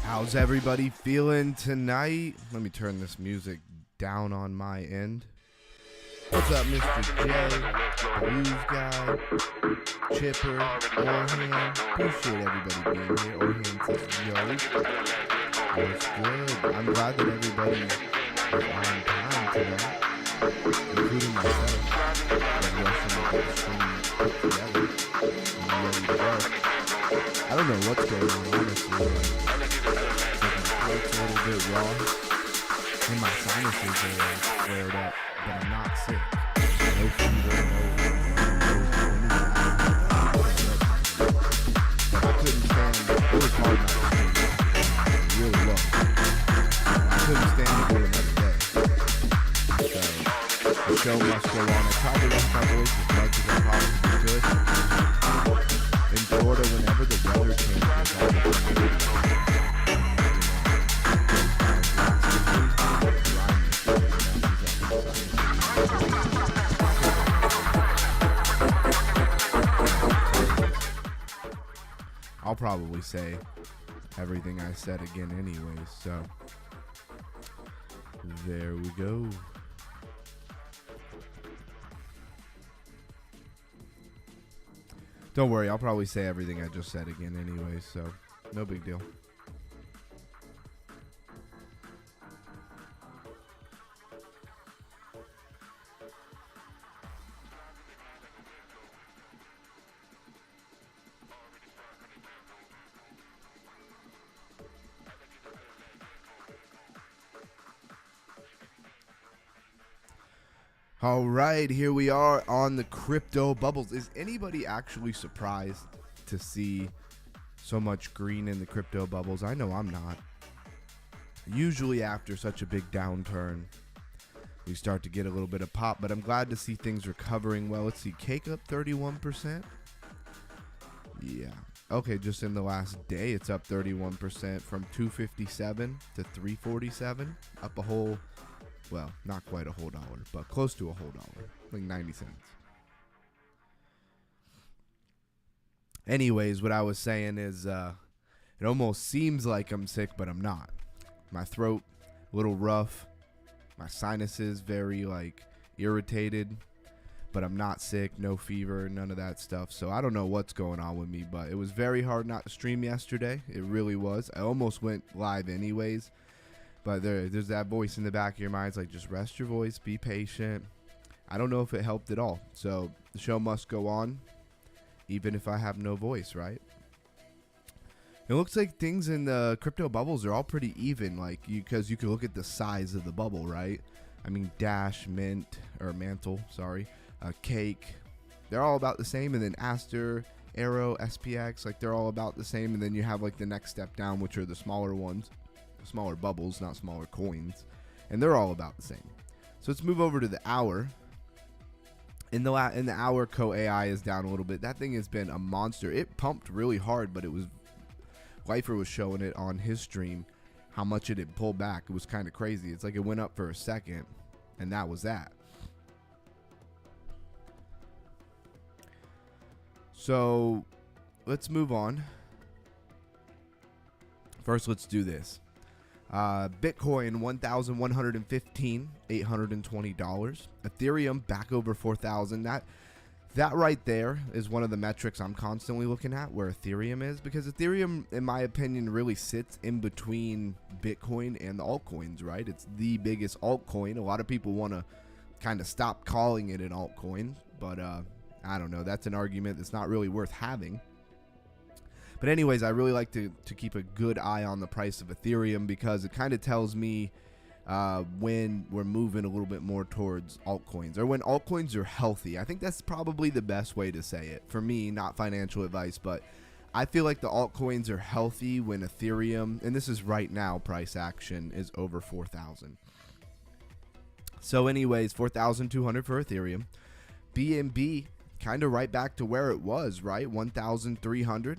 How's everybody feeling tonight? Let me turn this music down on my end. What's up, Mr. J, Blues Guy, Chipper, Orhan? Appreciate everybody being here. Orhan says, yo, what's good? I'm glad that everybody is on time tonight, including myself. I'm rushing to get the stream put together and ready to go. I don't know what's going on, honestly. It's a little bit raw, and my sinuses are flared up, but I'm not sick. No fever, but I couldn't stand it. It was hard not to sleep. Really low. I couldn't stand to do another day. So the show must go on. I tried to rest my voice as much as I possibly could. In Florida, whenever the weather changes, all the time. I'll probably say everything I said again anyways, so there we go. Don't worry, I'll probably say everything I just said again anyways, so no big deal. All right, here we are on the crypto bubbles. Is anybody actually surprised to see so much green in the crypto bubbles? I know I'm not. Usually after such a big downturn, we start to get a little bit of pop, but I'm glad to see things recovering well. Let's see, cake up 31%. Yeah. Okay, just in the last day, it's up 31% from 257 to 347, up a whole... Well, not quite a whole dollar, but close to a whole dollar, like 90 cents. Anyways, what I was saying is it almost seems like I'm sick, but I'm not. My throat, a little rough. My sinuses, very irritated, but I'm not sick, no fever, none of that stuff. So I don't know what's going on with me, but it was very hard not to stream yesterday. It really was. I almost went live anyways. But there's that voice in the back of your mind. It's like, just rest your voice, be patient. I don't know if it helped at all. So the show must go on, even if I have no voice, right? It looks like things in the crypto bubbles are all pretty even, because you can look at the size of the bubble, right? I mean, Dash, Mantle, Cake, they're all about the same. And then Aster, Arrow, SPX, they're all about the same. And then you have the next step down, which are the smaller ones. Smaller bubbles, not smaller coins, and they're all about the same. So let's move over to the hour, In the hour, Co-AI is down a little bit. That thing has been a monster. It pumped really hard, but it was Lifer was showing it on his stream how much it had pulled back. It was kind of crazy. It's like it went up for a second, and that was that. So let's move on. First, let's do this. Bitcoin, $1,115, $820. Ethereum back over 4,000. That right there is one of the metrics I'm constantly looking at, where Ethereum is, because Ethereum, in my opinion, really sits in between Bitcoin and the altcoins, right? It's the biggest altcoin. A lot of people want to kind of stop calling it an altcoin, but I don't know. That's an argument that's not really worth having. But anyways, I really like to keep a good eye on the price of Ethereum, because it kind of tells me when we're moving a little bit more towards altcoins, or when altcoins are healthy. I think that's probably the best way to say it. For me, not financial advice, but I feel like the altcoins are healthy when Ethereum, and this is right now, price action is over 4,000. So anyways, 4,200 for Ethereum. BNB kind of right back to where it was, right? 1,300.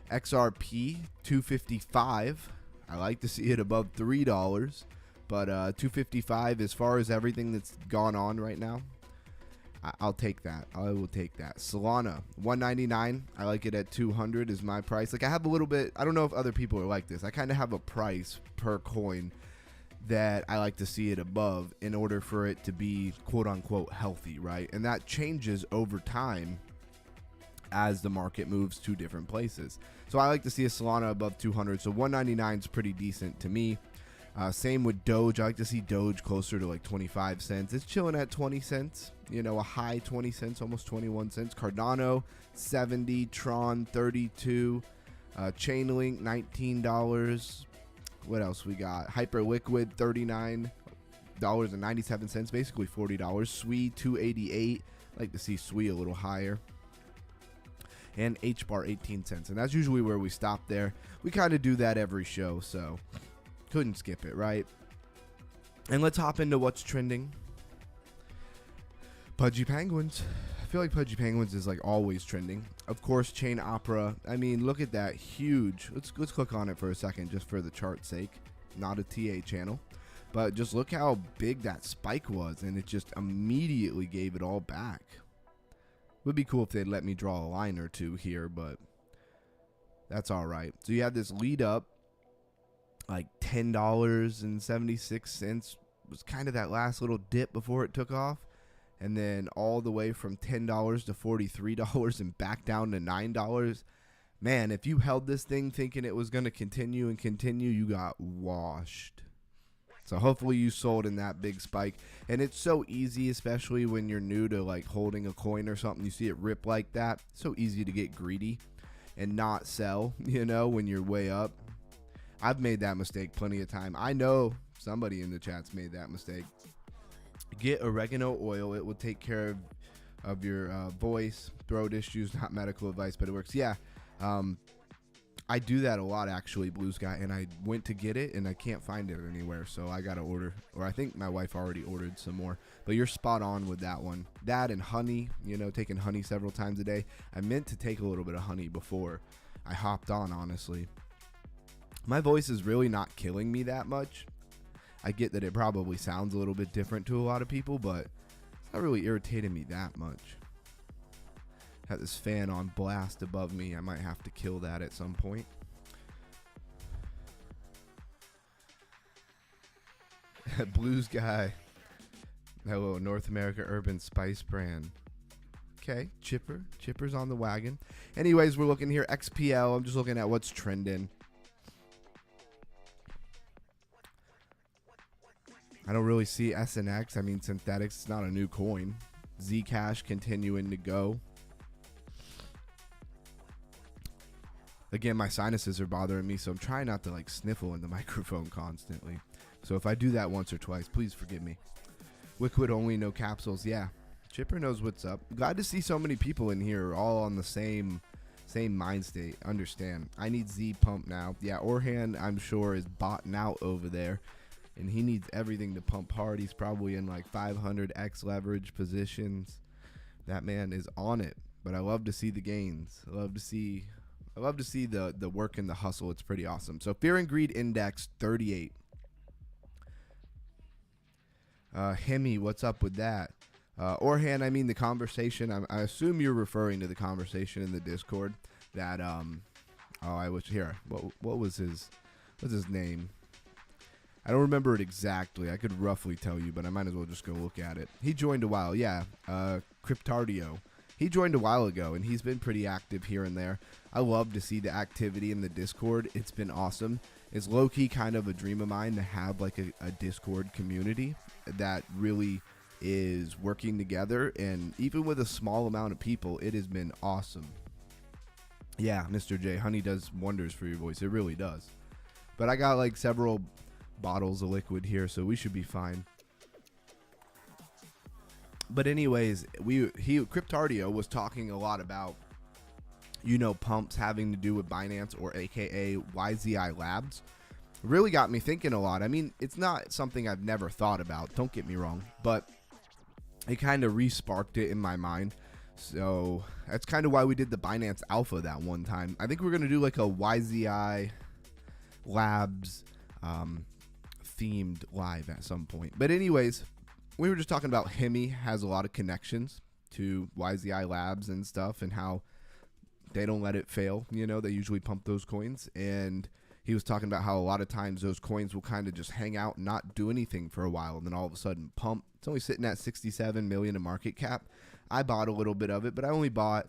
XRP 255. I like to see it above $3, but 255, as far as everything that's gone on right now, I'll take that. I will take that. Solana 199. I like it at 200 is my price. Like, I have a little bit, I don't know if other people are like this. I kind of have a price per coin that I like to see it above in order for it to be quote unquote healthy, right? And that changes over time as the market moves to different places. So I like to see a Solana above 200. So 199 is pretty decent to me. Same with Doge. I like to see Doge closer to like 25 cents. It's chilling at 20 cents, you know, a high 20 cents, almost 21 cents. Cardano 70, Tron 32, Chainlink $19. What else we got? Hyperliquid $39.97, basically $40. SWI 288. I like to see SWI a little higher. And HBAR 18 cents. And that's usually where we stop there. We kind of do that every show, so couldn't skip it, right? And let's hop into what's trending. Pudgy Penguins. I feel like Pudgy Penguins is like always trending. Of course, Chain Opera. I mean, look at that. Huge. Let's click on it for a second just for the chart's sake. Not a TA channel. But just look how big that spike was, and it just immediately gave it all back. Would be cool if they'd let me draw a line or two here, but that's all right. So you had this lead up, like $10.76 was kind of that last little dip before it took off, and then all the way from $10 to $43 and back down to $9. Man, if you held this thing thinking it was going to continue and continue, you got washed. So hopefully you sold in that big spike. And it's so easy, especially when you're new to like holding a coin or something. You see it rip like that. So easy to get greedy and not sell, you know, when you're way up. I've made that mistake plenty of time. I know somebody in the chat's made that mistake. Get oregano oil. It will take care of your voice, throat issues, not medical advice, but it works. Yeah. I do that a lot, actually, Blue Sky, and I went to get it, and I can't find it anywhere, so I got to order, or I think my wife already ordered some more, but you're spot on with that one. That and honey, you know, taking honey several times a day. I meant to take a little bit of honey before I hopped on, honestly. My voice is really not killing me that much. I get that it probably sounds a little bit different to a lot of people, but it's not really irritating me that much. Got this fan on blast above me. I might have to kill that at some point. Blues guy. Hello, North America Urban Spice brand. Okay, Chipper. Chipper's on the wagon. Anyways, we're looking here. XPL. I'm just looking at what's trending. I don't really see SNX. I mean, Synthetics. It's not a new coin. Zcash continuing to go. Again, my sinuses are bothering me, so I'm trying not to like sniffle in the microphone constantly. So if I do that once or twice, please forgive me. Liquid only, no capsules. Yeah, Chipper knows what's up. Glad to see so many people in here all on the same mind state. Understand. I need Z pump now. Yeah, Orhan, I'm sure, is botting out over there, and he needs everything to pump hard. He's probably in like 500x leverage positions. That man is on it. But I love to see the gains. I love to see the work and the hustle. It's pretty awesome. So Fear and Greed Index 38. Hemi, what's up with that? Orhan, I mean the conversation. I assume you're referring to the conversation in the Discord that I was here. What was what's his name? I don't remember it exactly. I could roughly tell you, but I might as well just go look at it. He joined a while, yeah. Cryptardio. He joined a while ago, and he's been pretty active here and there. I love to see the activity in the Discord. It's been awesome. It's low-key kind of a dream of mine to have like a Discord community that really is working together, and even with a small amount of people, it has been awesome. Yeah, Mr. J, honey does wonders for your voice. It really does. But I got like several bottles of liquid here, so we should be fine. But anyways, Cryptardio was talking a lot about, you know, pumps having to do with Binance, or aka YZI Labs. Really got me thinking a lot. I mean, it's not something I've never thought about, don't get me wrong, but it kind of re-sparked it in my mind. So that's kind of why we did the Binance Alpha that one time. I think we're going to do like a YZI Labs themed live at some point. But anyways, we were just talking about Hemi has a lot of connections to YZI Labs and stuff, and how they don't let it fail. You know, they usually pump those coins. And he was talking about how a lot of times those coins will kind of just hang out and not do anything for a while, and then all of a sudden pump. It's only sitting at 67 million in market cap. I bought a little bit of it, but I bought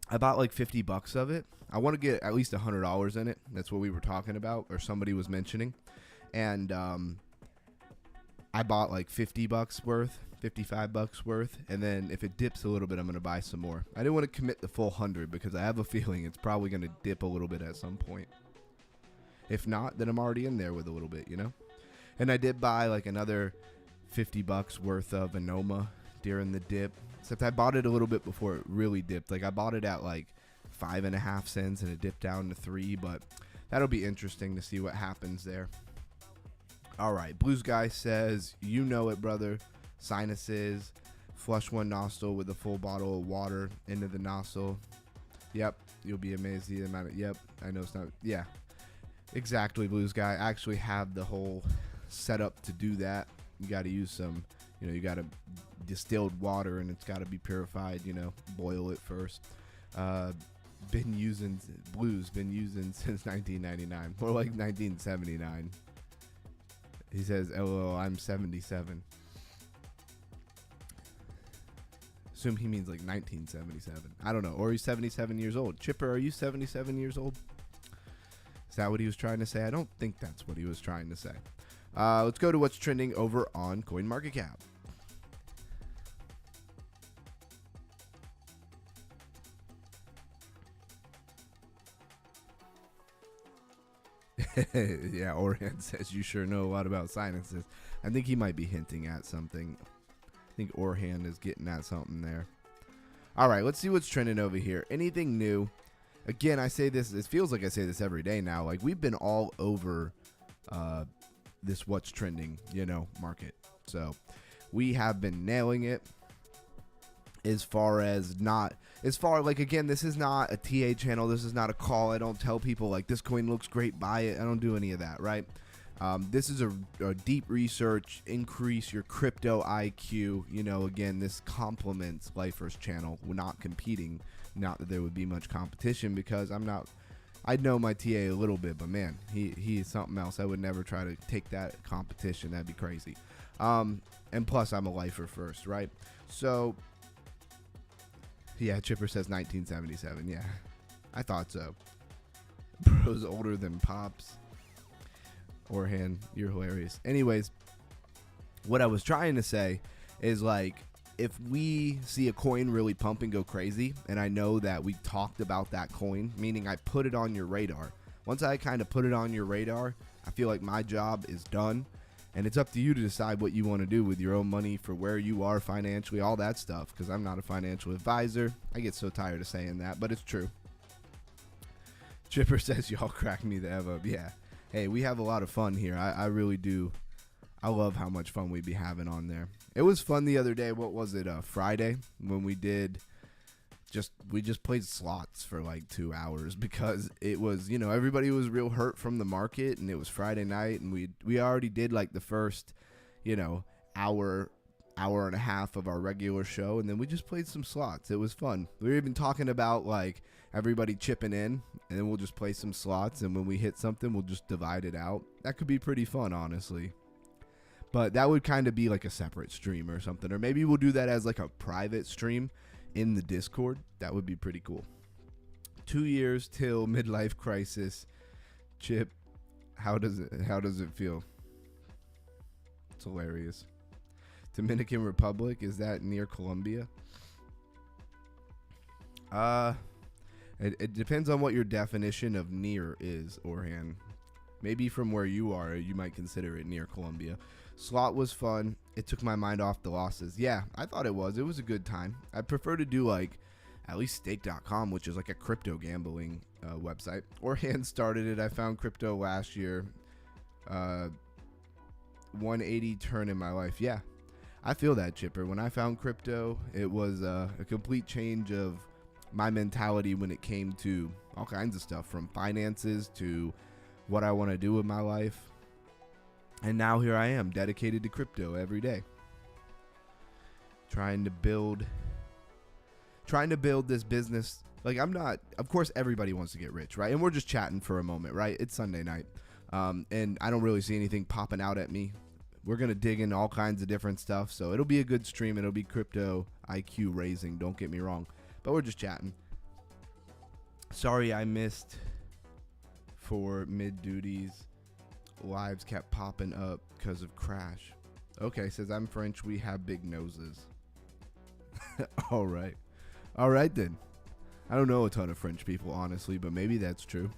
like $50 of it. I want to get at least $100 in it. That's what we were talking about, or somebody was mentioning. And I bought like $50 worth, $55 worth, and then if it dips a little bit, I'm going to buy some more. I didn't want to commit the full 100 because I have a feeling it's probably going to dip a little bit at some point. If not, then I'm already in there with a little bit, you know? And I did buy like another $50 worth of Anoma during the dip, except I bought it a little bit before it really dipped. Like I bought it at like 5.5 cents and it dipped down to 3, but that'll be interesting to see what happens there. All right, Blues Guy says, you know it, brother. Sinuses, flush one nostril with a full bottle of water into the nostril. Yep, you'll be amazed the amount of, yep, I know it's not, yeah, exactly, Blues Guy. I actually have the whole setup to do that. You got to use some, you know, you got to distilled water, and it's got to be purified, you know, boil it first. Been using since 1999, more like 1979. He says, LOL, I'm 77. Assume he means like 1977. I don't know. Or he's 77 years old. Chipper, are you 77 years old? Is that what he was trying to say? I don't think that's what he was trying to say. Let's go to what's trending over on CoinMarketCap. Yeah, Orhan says you sure know a lot about sinuses. I think he might be hinting at something. I think Orhan is getting at something there. All right, let's see what's trending over here. Anything new? Again, I say this, it feels like I say this every day now. Like, we've been all over this what's trending, you know, market. So we have been nailing it. As far, like, again, this is not a TA channel. This is not a call. I don't tell people, like, this coin looks great, buy it. I don't do any of that, right? This is a deep research, increase your crypto IQ. You know, again, this complements Lifer's channel. We're not competing. Not that there would be much competition, because I know my TA a little bit, but man, he is something else. I would never try to take that competition. That'd be crazy. And plus, I'm a Lifer first, right? So, yeah, Chipper says 1977. Yeah, I thought so. Bro's older than Pops. Orhan, you're hilarious. Anyways, what I was trying to say is, like, if we see a coin really pump and go crazy, and I know that we talked about that coin, meaning I put it on your radar. Once I kind of put it on your radar, I feel like my job is done, and it's up to you to decide what you want to do with your own money for where you are financially, all that stuff, because I'm not a financial advisor. I get so tired of saying that, but it's true. Chipper says y'all crack me the F up. Yeah. Hey, we have a lot of fun here. I really do. I love how much fun we'd be having on there. It was fun the other day. What was it? Friday when we just played slots for like 2 hours because it was, everybody was real hurt from the market, and it was Friday night, and we already did like the first, hour and a half of our regular show, and then we just played some slots. It was fun. We were even talking about like everybody chipping in, and then we'll just play some slots, and when we hit something, we'll just divide it out. That could be pretty fun, honestly. But that would kind of be like a separate stream or something. Or maybe we'll do that as like a private stream in the Discord. That would be pretty cool. 2 years till midlife crisis. Chip, how does it feel? It's hilarious. Dominican Republic, is that near Colombia? It depends on what your definition of near is, Orhan. Maybe from where you are, you might consider it near Colombia. Slot was fun. It took my mind off the losses. Yeah, I thought it was. It was a good time. I prefer to do like at least stake.com, which is like a crypto gambling website. Orhan started it. I found crypto last year. 180 turn in my life. Yeah, I feel that, Chipper. When I found crypto, it was a complete change of my mentality when it came to all kinds of stuff, from finances to what I want to do with my life. And now here I am, dedicated to crypto every day. Trying to build this business. Like, I'm not, of course everybody wants to get rich, right? And we're just chatting for a moment, right? It's Sunday night. And I don't really see anything popping out at me. We're going to dig into all kinds of different stuff. So it'll be a good stream. It'll be crypto IQ raising. Don't get me wrong. But we're just chatting. Sorry I missed for mid duties. Lives kept popping up because of crash. Okay, says I'm French. We have big noses. All right then. I don't know a ton of French people, honestly, but maybe that's true.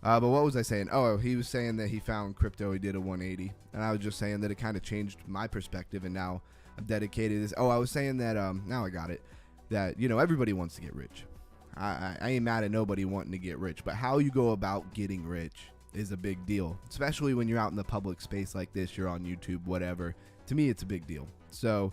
But what was I saying? Oh, he was saying that he found crypto. He did a 180, and I was just saying that it kind of changed my perspective, and now I'm dedicated to this. Oh, I was saying that now I got it. That everybody wants to get rich. I ain't mad at nobody wanting to get rich, but how you go about getting rich is a big deal, especially when you're out in the public space like this. You're on YouTube, whatever. To me, it's a big deal. So,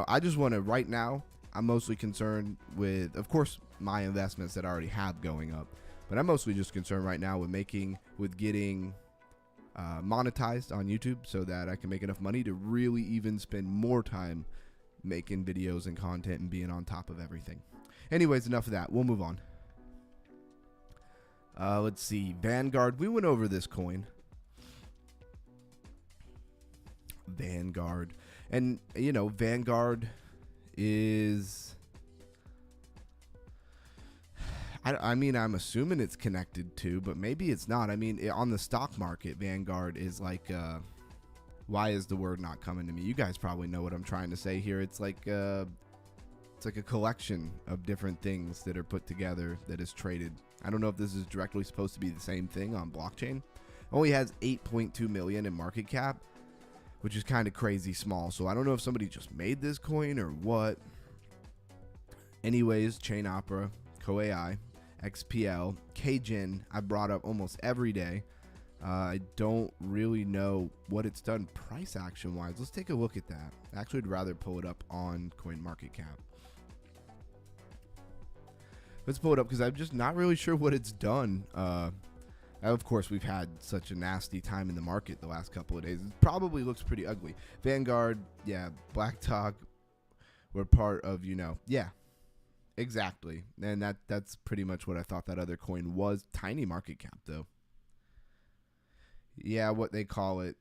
I just want to, right now, I'm mostly concerned with, of course, my investments that I already have going up, but I'm mostly just concerned right now with getting monetized on YouTube so that I can make enough money to really even spend more time making videos and content and being on top of everything. Anyways, enough of that. We'll move on. Let's see. Vanguard. We went over this coin. Vanguard. And, Vanguard is... I mean, I'm assuming it's connected to, but maybe it's not. I mean, on the stock market, Vanguard is like... why is the word not coming to me? You guys probably know what I'm trying to say here. It's like a collection of different things that are put together that is traded. I don't know if this is directly supposed to be the same thing on blockchain. Only has 8.2 million in market cap, which is kind of crazy small. So I don't know if somebody just made this coin or what. Anyways, Chain Opera, CoAI, XPL, KGen, I brought up almost every day. I don't really know what it's done price action wise. Let's take a look at that. Actually, I'd rather pull it up on CoinMarketCap. Let's pull it up because I'm just not really sure what it's done. Of course, we've had such a nasty time in the market the last couple of days. It probably looks pretty ugly. Vanguard, yeah, Black Talk, we're part of, yeah, exactly. And that's pretty much what I thought that other coin was. Tiny market cap, though. Yeah, what they call it,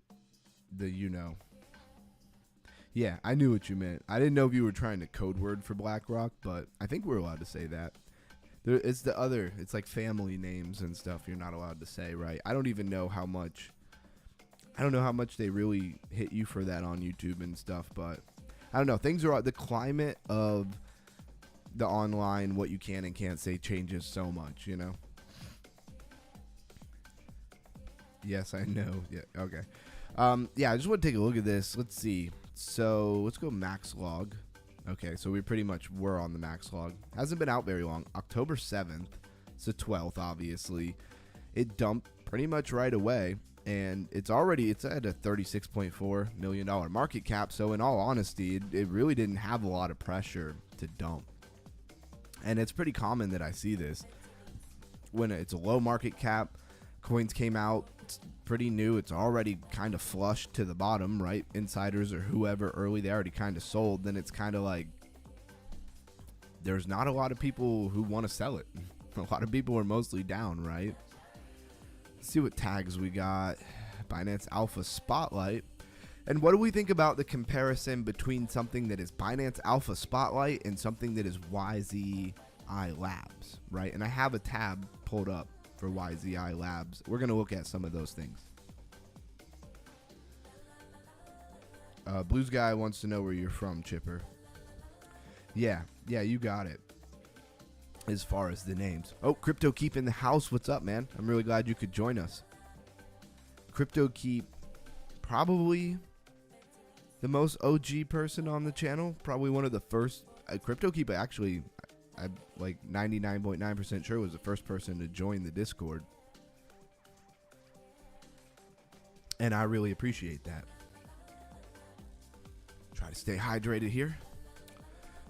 Yeah, I knew what you meant. I didn't know if you were trying to code word for BlackRock, but I think we're allowed to say that. It's like family names and stuff you're not allowed to say, right? I don't know how much they really hit you for that on YouTube and stuff, but I don't know. Things are, the climate of the online, what you can and can't say changes so much, Yes, I know. Yeah, okay. Yeah, I just want to take a look at this. Let's see. So let's go max log. Okay, so we pretty much were on the max log. Hasn't been out very long. October 7th. It's the 12th, obviously. It dumped pretty much right away. and it's at a $36.4 million market cap. So in all honesty, it really didn't have a lot of pressure to dump. And it's pretty common that I see this when it's a low market cap. Coins came out, it's pretty new, it's already kind of flushed to the bottom, right? Insiders or whoever early, they already kind of sold. Then it's kind of like there's not a lot of people who want to sell it. A lot of people are mostly down, right? Let's see what tags we got. Binance Alpha Spotlight. And what do we think about the comparison between something that is Binance Alpha Spotlight and something that is YZI Labs, right? And I have a tab pulled up for YZI Labs. We're going to look at some of those things. Blues Guy wants to know where you're from, Chipper. Yeah, you got it. As far as the names. Oh, Crypto Keep in the house. What's up, man? I'm really glad you could join us. Crypto Keep, probably the most OG person on the channel. Probably one of the first. Crypto Keep, actually, I'm like 99.9% sure was the first person to join the Discord. And I really appreciate that. Try to stay hydrated here.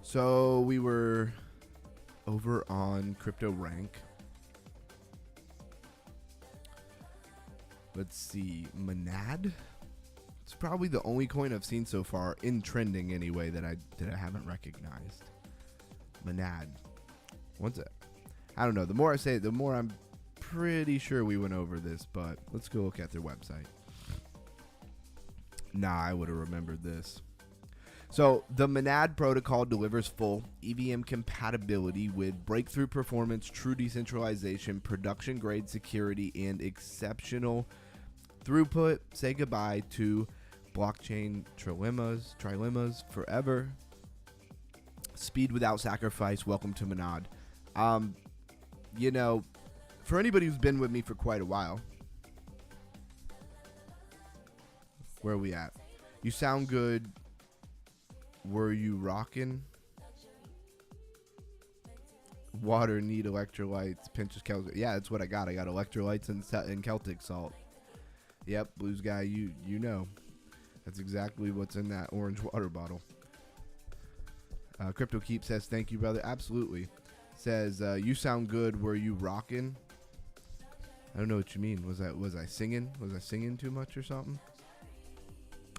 So we were over on Crypto Rank. Let's see, Monad. It's probably the only coin I've seen so far in trending anyway that I haven't recognized. Monad. What's it? I don't know. The more I say it, the more I'm pretty sure we went over this, but let's go look at their website. Nah, I would have remembered this. So the Monad protocol delivers full EVM compatibility with breakthrough performance, true decentralization, production grade security, and exceptional throughput. Say goodbye to blockchain trilemmas forever. Speed without sacrifice. Welcome to Monad. You know, for anybody who's been with me for quite a while, where are we at? You sound good. Were you rocking? Water, need electrolytes, pinches Celtic. Yeah, that's what I got. I got electrolytes and Celtic salt. Yep, Blues Guy, you know. That's exactly what's in that orange water bottle. Crypto Keep says, thank you, brother. Absolutely. Says, you sound good. Were you rocking? I don't know what you mean. Was I singing? Was I singing too much or something?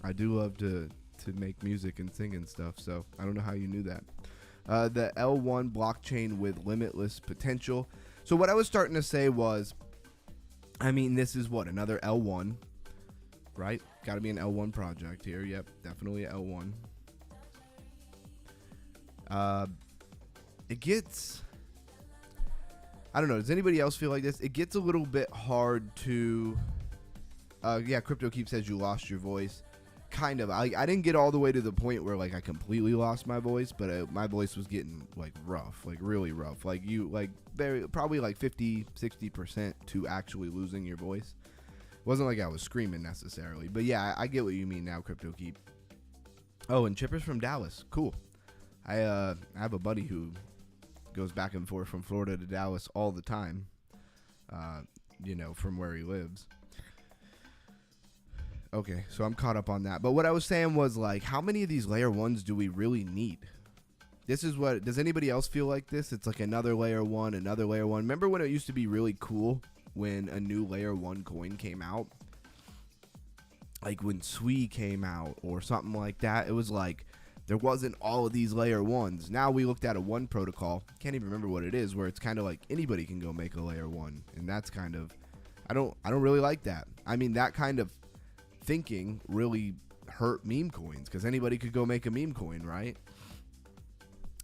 I do love to make music and sing and stuff, so I don't know how you knew that. The L1 blockchain with limitless potential. So what I was starting to say was, I mean, this is what, another L1, right? Got to be an L1 project here. Yep, definitely L1. It gets, I don't know, does anybody else feel like this? It gets a little bit hard to, yeah, Crypto Keep says you lost your voice. Kind of. I didn't get all the way to the point where like I completely lost my voice, but my voice was getting like rough, like really rough. Like you, like probably like 50-60% to actually losing your voice. It wasn't like I was screaming necessarily, but yeah, I get what you mean now, Crypto Keep. Oh, and Chipper's from Dallas. Cool. I have a buddy who goes back and forth from Florida to Dallas all the time. You know, from where he lives. Okay, so I'm caught up on that. But what I was saying was, like, how many of these layer ones do we really need? This is what, does anybody else feel like this? It's like another layer one, another layer one. Remember when it used to be really cool when a new layer one coin came out? Like when Sui came out or something like that. It was like, there wasn't all of these layer ones. Now we looked at a one protocol. Can't even remember what it is, where it's kind of like anybody can go make a layer one. And that's kind of, I don't really like that. I mean, that kind of thinking really hurt meme coins, because anybody could go make a meme coin, right?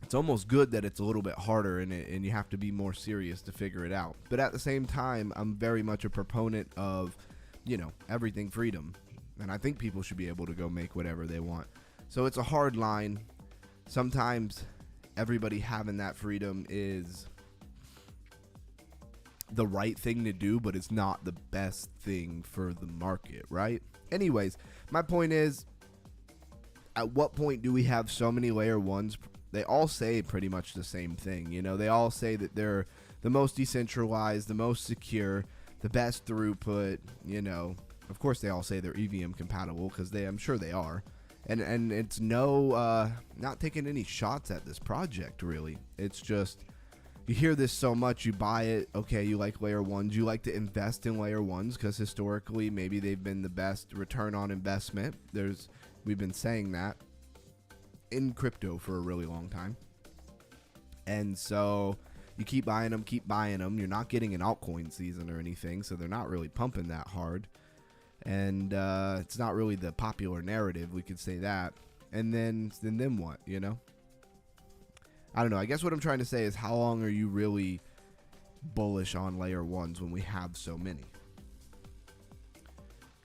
It's almost good that it's a little bit harder and you have to be more serious to figure it out. But at the same time, I'm very much a proponent of, you know, everything freedom. And I think people should be able to go make whatever they want. So it's a hard line. Sometimes everybody having that freedom is the right thing to do, but it's not the best thing for the market, right? Anyways, my point is, at what point do we have so many layer ones? They all say pretty much the same thing. You know, they all say that they're the most decentralized, the most secure, the best throughput, you know, Of course, they all say they're EVM compatible because I'm sure they are. And it's not taking any shots at this project, really. It's just, you hear this so much, you buy it, okay, you like layer ones, you like to invest in layer ones because historically maybe they've been the best return on investment. We've been saying that in crypto for a really long time. And so you keep buying them. You're not getting an altcoin season or anything, so they're not really pumping that hard. And it's not really the popular narrative, we could say that. And then what, you know? I don't know. I guess what I'm trying to say is, how long are you really bullish on layer ones when we have so many?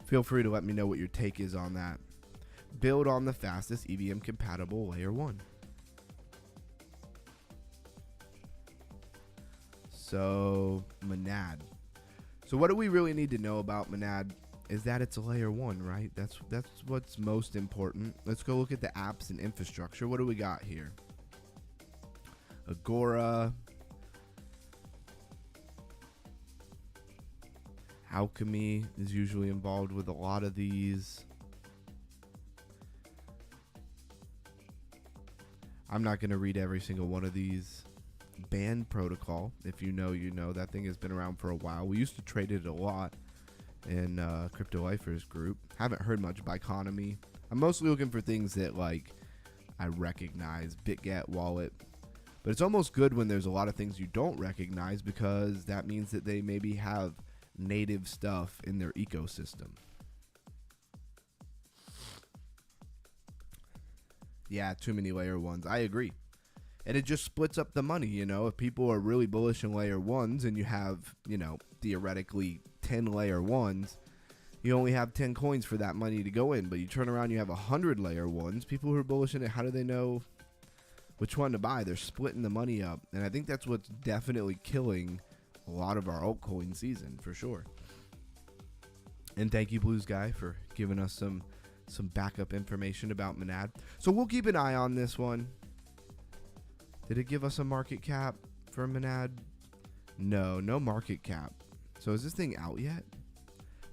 Feel free to let me know what your take is on that. Build on the fastest EVM compatible layer one. So, Monad. So what do we really need to know about Monad? Is that it's a layer one, right? That's what's most important. Let's go look at the apps and infrastructure. What do we got here? Agora, Alchemy is usually involved with a lot of these. I'm not going to read every single one of these. Band Protocol, if you know, you know. That thing has been around for a while. We used to trade it a lot in Crypto Lifers group. Haven't heard much by Economy. I'm mostly looking for things that like I recognize. BitGet Wallet. But it's almost good when there's a lot of things you don't recognize, because that means that they maybe have native stuff in their ecosystem. Yeah, too many layer ones. I agree. And it just splits up the money, you know. If people are really bullish in layer ones and you have, you know, theoretically 10 layer ones, you only have 10 coins for that money to go in. But you turn around, you have 100 layer ones. People who are bullish in it, how do they know which one to buy? They're splitting the money up. And I think that's what's definitely killing a lot of our altcoin season, for sure. And thank you, Blues Guy, for giving us some backup information about Monad. So we'll keep an eye on this one. Did it give us a market cap for Monad? No market cap. So is this thing out yet?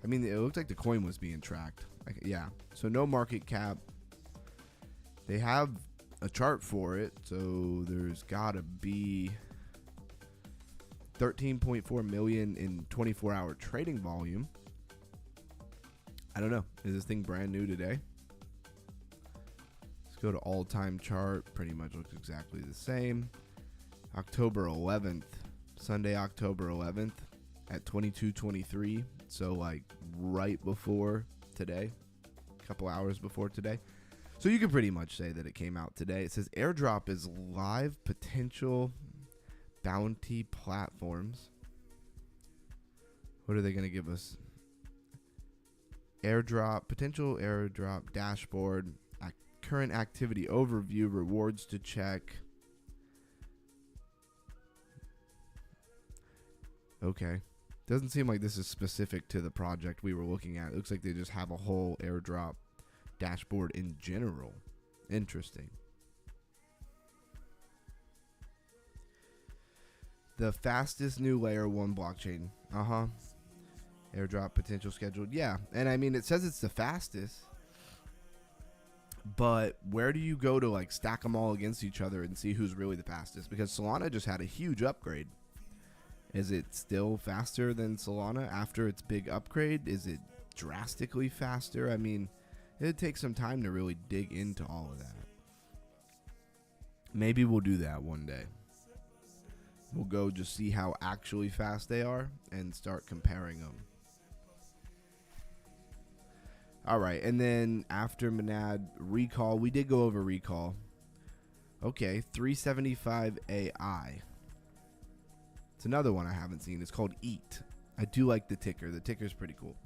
I mean, it looked like the coin was being tracked. Yeah. So no market cap. They have a chart for it, so there's gotta be 13.4 million in 24-hour trading volume. I don't know. Is this thing brand new today? Let's go to all-time chart. Pretty much looks exactly the same. October 11th, Sunday, October 11th at 22:23. So like right before today, a couple hours before today. So you can pretty much say that it came out today. It says airdrop is live potential bounty platforms. What are they going to give us? Airdrop, potential airdrop dashboard, current activity overview, rewards to check. Okay. Doesn't seem like this is specific to the project we were looking at. It looks like they just have a whole airdrop dashboard in general. Interesting. The fastest new layer 1 blockchain. Airdrop potential scheduled. Yeah. And I mean, it says it's the fastest. But where do you go to like stack them all against each other and see who's really the fastest? Because Solana just had a huge upgrade. Is it still faster than Solana after its big upgrade? Is it drastically faster? I mean, it'd take some time to really dig into all of that. Maybe we'll do that one day. We'll go just see how actually fast they are and start comparing them. All right, and then after Monad, Recall. We did go over Recall. Okay, 375 AI. It's another one I haven't seen. It's called EAT. I do like the ticker. The ticker's pretty cool.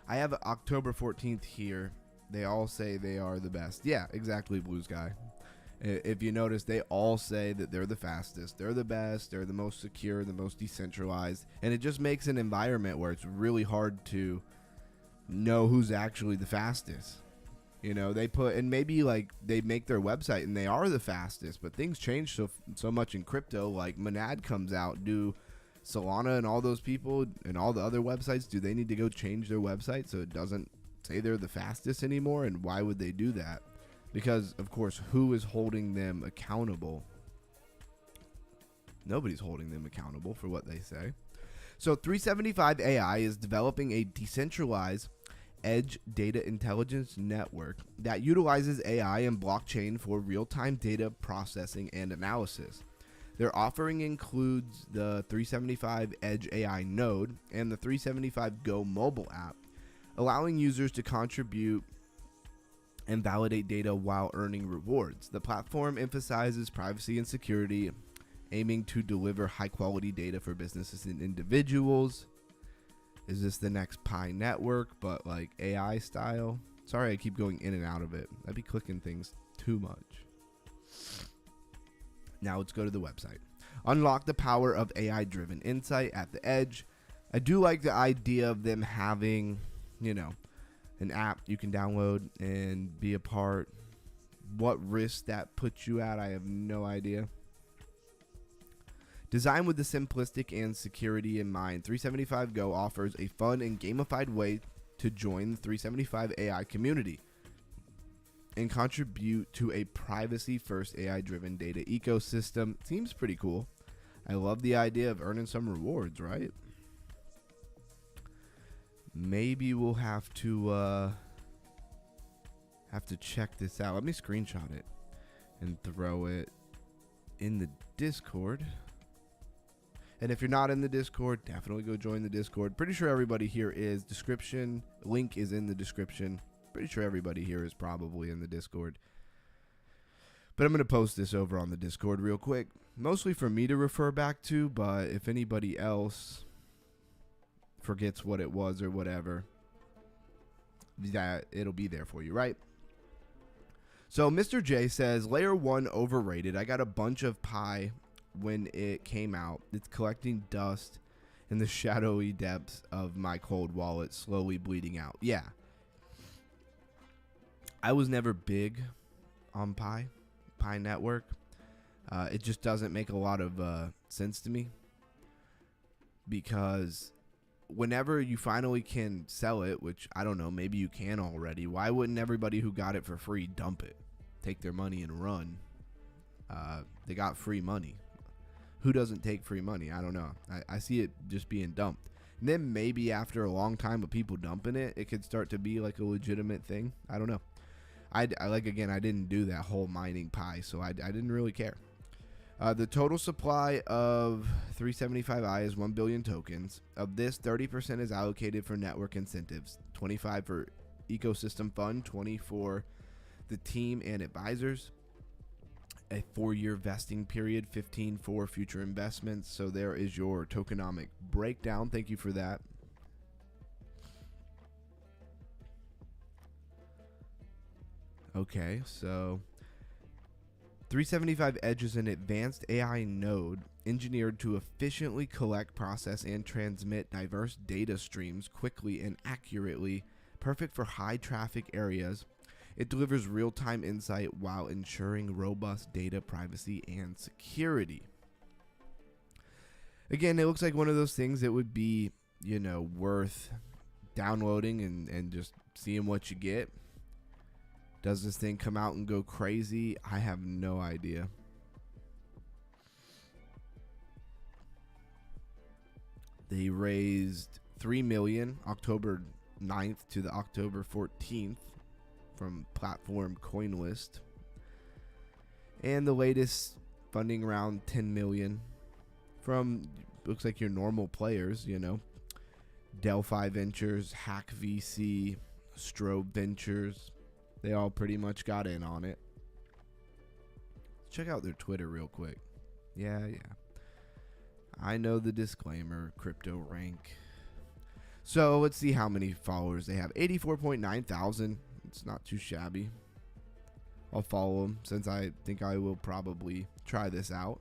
I have October 14th here. They all say they are the best. Yeah, exactly, Blues Guy. If you notice, they all say that they're the fastest. They're the best. They're the most secure, the most decentralized. And it just makes an environment where it's really hard to know who's actually the fastest. You know, they put, and maybe like they make their website and they are the fastest, but things change so much in crypto. Like Monad comes out due Solana and all those people and all the other websites, do they need to go change their website so it doesn't say they're the fastest anymore? And why would they do that? Because, of course, who is holding them accountable? Nobody's holding them accountable for what they say. So 375 AI is developing a decentralized edge data intelligence network that utilizes AI and blockchain for real-time data processing and analysis. Their offering includes the 375 Edge AI node and the 375 Go mobile app, allowing users to contribute and validate data while earning rewards. The platform emphasizes privacy and security, aiming to deliver high-quality data for businesses and individuals. Is this the next Pi network, but like AI style? Sorry, I keep going in and out of it. I'd be clicking things too much. Now let's go to the website. Unlock the power of AI-driven insight at the edge. I do like the idea of them having, an app you can download and be a part. What risk that puts you at, I have no idea. Designed with the simplistic and security in mind, 375 Go offers a fun and gamified way to join the 375 AI community and contribute to a privacy-first AI-driven data ecosystem. Seems pretty cool. I love the idea of earning some rewards, right? Maybe we'll have to check this out. Let me screenshot it and throw it in the Discord. And if you're not in the Discord, definitely go join the Discord. Pretty sure everybody here is. Description link is in the description. Pretty sure everybody here is probably in the Discord. But I'm going to post this over on the Discord real quick. Mostly for me to refer back to, but if anybody else forgets what it was or whatever, that it'll be there for you, right? So Mr. J says, Layer 1 overrated. I got a bunch of Pi when it came out. It's collecting dust in the shadowy depths of my cold wallet, slowly bleeding out. Yeah. I was never big on Pi network. It just doesn't make a lot of sense to me, because whenever you finally can sell it, which I don't know, maybe you can already, why wouldn't everybody who got it for free dump it, take their money and run? They got free money. Who doesn't take free money? I don't know. I see it just being dumped. And then maybe after a long time of people dumping it, it could start to be like a legitimate thing. I don't know. I didn't do that whole mining Pi, so I didn't really care. The total supply of 375i is 1 billion tokens. Of this, 30% is allocated for network incentives, 25 for ecosystem fund, 20 for the team and advisors, a 4-year vesting period, 15 for future investments. So there is your tokenomic breakdown. Thank you for that. Okay, so 375 Edge is an advanced AI node engineered to efficiently collect, process, and transmit diverse data streams quickly and accurately, perfect for high traffic areas. It delivers real-time insight while ensuring robust data privacy and security. Again, it looks like one of those things that would be, worth downloading and just seeing what you get. Does this thing come out and go crazy? I have no idea. They raised $3 million October 9th to the October 14th from platform CoinList. And the latest funding round, $10 million from, looks like your normal players, Delphi Ventures, Hack VC, Strobe Ventures. They all pretty much got in on it. Check out their Twitter real quick. Yeah. I know the disclaimer, crypto rank. So let's see how many followers they have. 84.9 thousand. It's not too shabby. I'll follow them since I think I will probably try this out.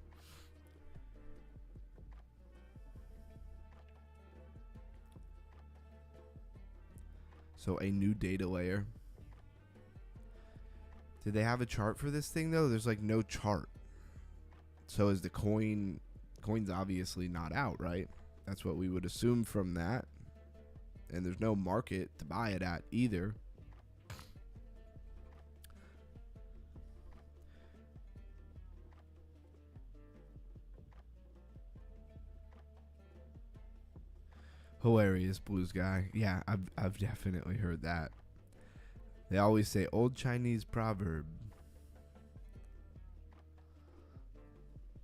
So a new data layer. Did they have a chart for this thing though? There's like no chart. So is the coin Coin's obviously not out, right? That's what we would assume from that. And there's no market to buy it at either. Hilarious, blue sky. Yeah, I've definitely heard that. They always say old Chinese proverb.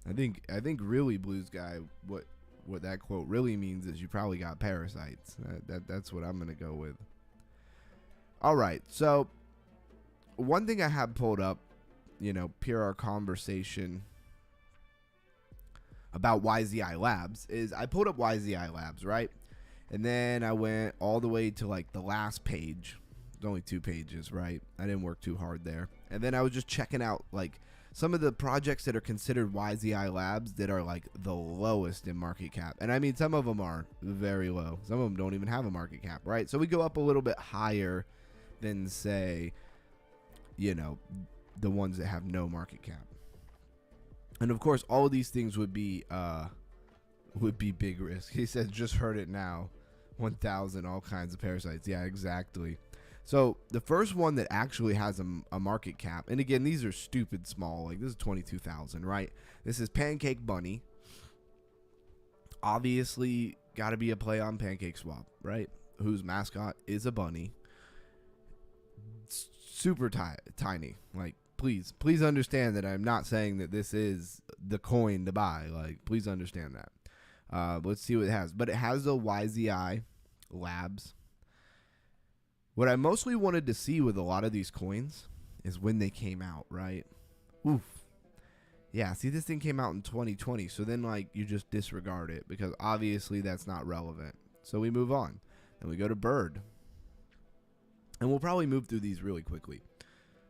I think really, blue sky, what that quote really means is you probably got parasites. That's what I'm gonna go with. All right, so one thing I have pulled up, PR conversation about YZI Labs is I pulled up YZI Labs, right? And then I went all the way to like the last page. There's only 2 pages, right? I didn't work too hard there. And then I was just checking out like some of the projects that are considered YZI Labs that are like the lowest in market cap. And I mean, some of them are very low. Some of them don't even have a market cap, right? So we go up a little bit higher than, say, the ones that have no market cap. And of course, all of these things would be big risk. He says, just heard it now. 1,000, all kinds of parasites. Yeah, exactly. So the first one that actually has a market cap, and again, these are stupid small, like this is 22,000, right? This is Pancake Bunny. Obviously, got to be a play on Pancake Swap, right? Whose mascot is a bunny. Super tiny. Like, please understand that I'm not saying that this is the coin to buy. Like, please understand that. Let's see what it has. But it has the YZI Labs. What I mostly wanted to see with a lot of these coins is when they came out, right? Oof. Yeah, see, this thing came out in 2020. So then, like, you just disregard it because obviously that's not relevant. So we move on. And we go to Bird. And we'll probably move through these really quickly.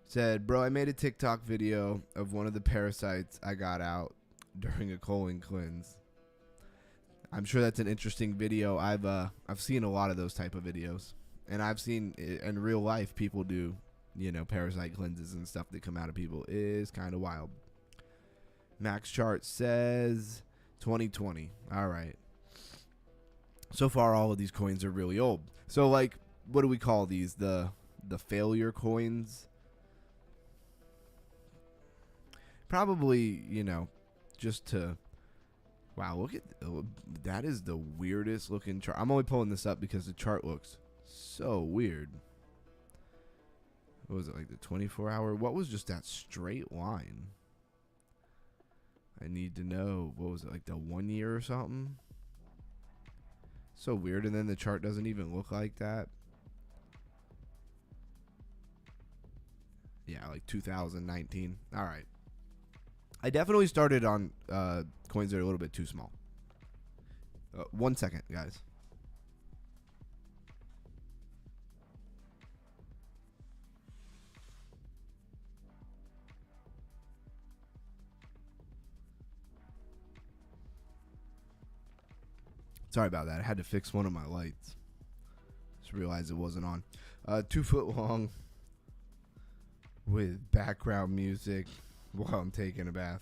Said, bro, I made a TikTok video of one of the parasites I got out during a colon cleanse. I'm sure that's an interesting video. I've seen a lot of those type of videos, and I've seen in real life people do, parasite cleanses and stuff that come out of people. It is kind of wild. Max chart says 2020. All right. So far, all of these coins are really old. So, like, what do we call these? The failure coins. Probably, just to. Wow, look at that. Is the weirdest looking chart. I'm only pulling this up because the chart looks so weird. What was it, like the 24-hour? What was just that straight line? I need to know. What was it, like the 1 year or something? So weird. And then the chart doesn't even look like that. Yeah, like 2019. All right. I definitely started on coins that are a little bit too small. 1 second, guys. Sorry about that. I had to fix one of my lights. Just realized it wasn't on. 2 foot long with background music while I'm taking a bath.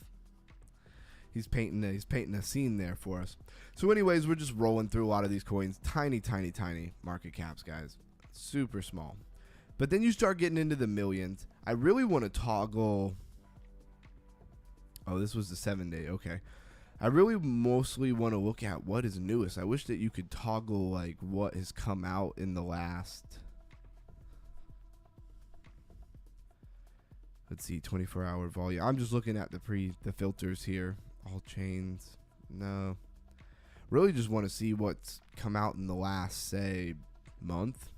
He's painting a scene there for us. So anyways, we're just rolling through a lot of these coins. Tiny market caps, guys. Super small. But then you start getting into the millions. I really want to toggle. Oh, this was the 7-day. Okay. I really mostly want to look at what is newest. I wish that you could toggle like what has come out in the last. Let's see, 24-hour volume. I'm just looking at the filters here. All chains. No. Really just want to see what's come out in the last, say, month.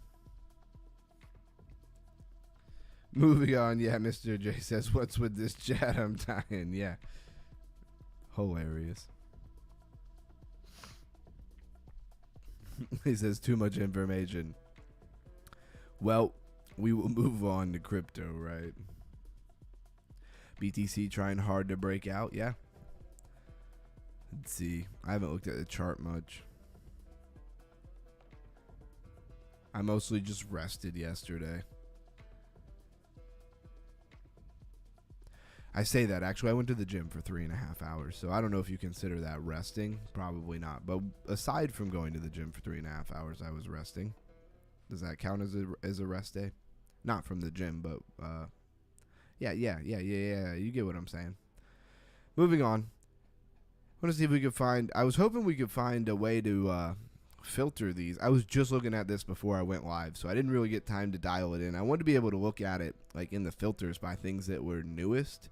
Moving on. Yeah, Mr. J says, what's with this chat? I'm dying. Yeah. Hilarious. He says, too much information. Well, we will move on to crypto, right? BTC trying hard to break out. Yeah. Let's see. I haven't looked at the chart much. I mostly just rested yesterday. I say that. Actually, I went to the gym for 3.5 hours, so I don't know if you consider that resting. Probably not. But aside from going to the gym for 3.5 hours, I was resting. Does that count as a rest day? Not from the gym, but yeah. You get what I'm saying. Moving on. I want to see if we could find. I was hoping we could find a way to filter these. I was just looking at this before I went live, so I didn't really get time to dial it in. I wanted to be able to look at it like in the filters by things that were newest,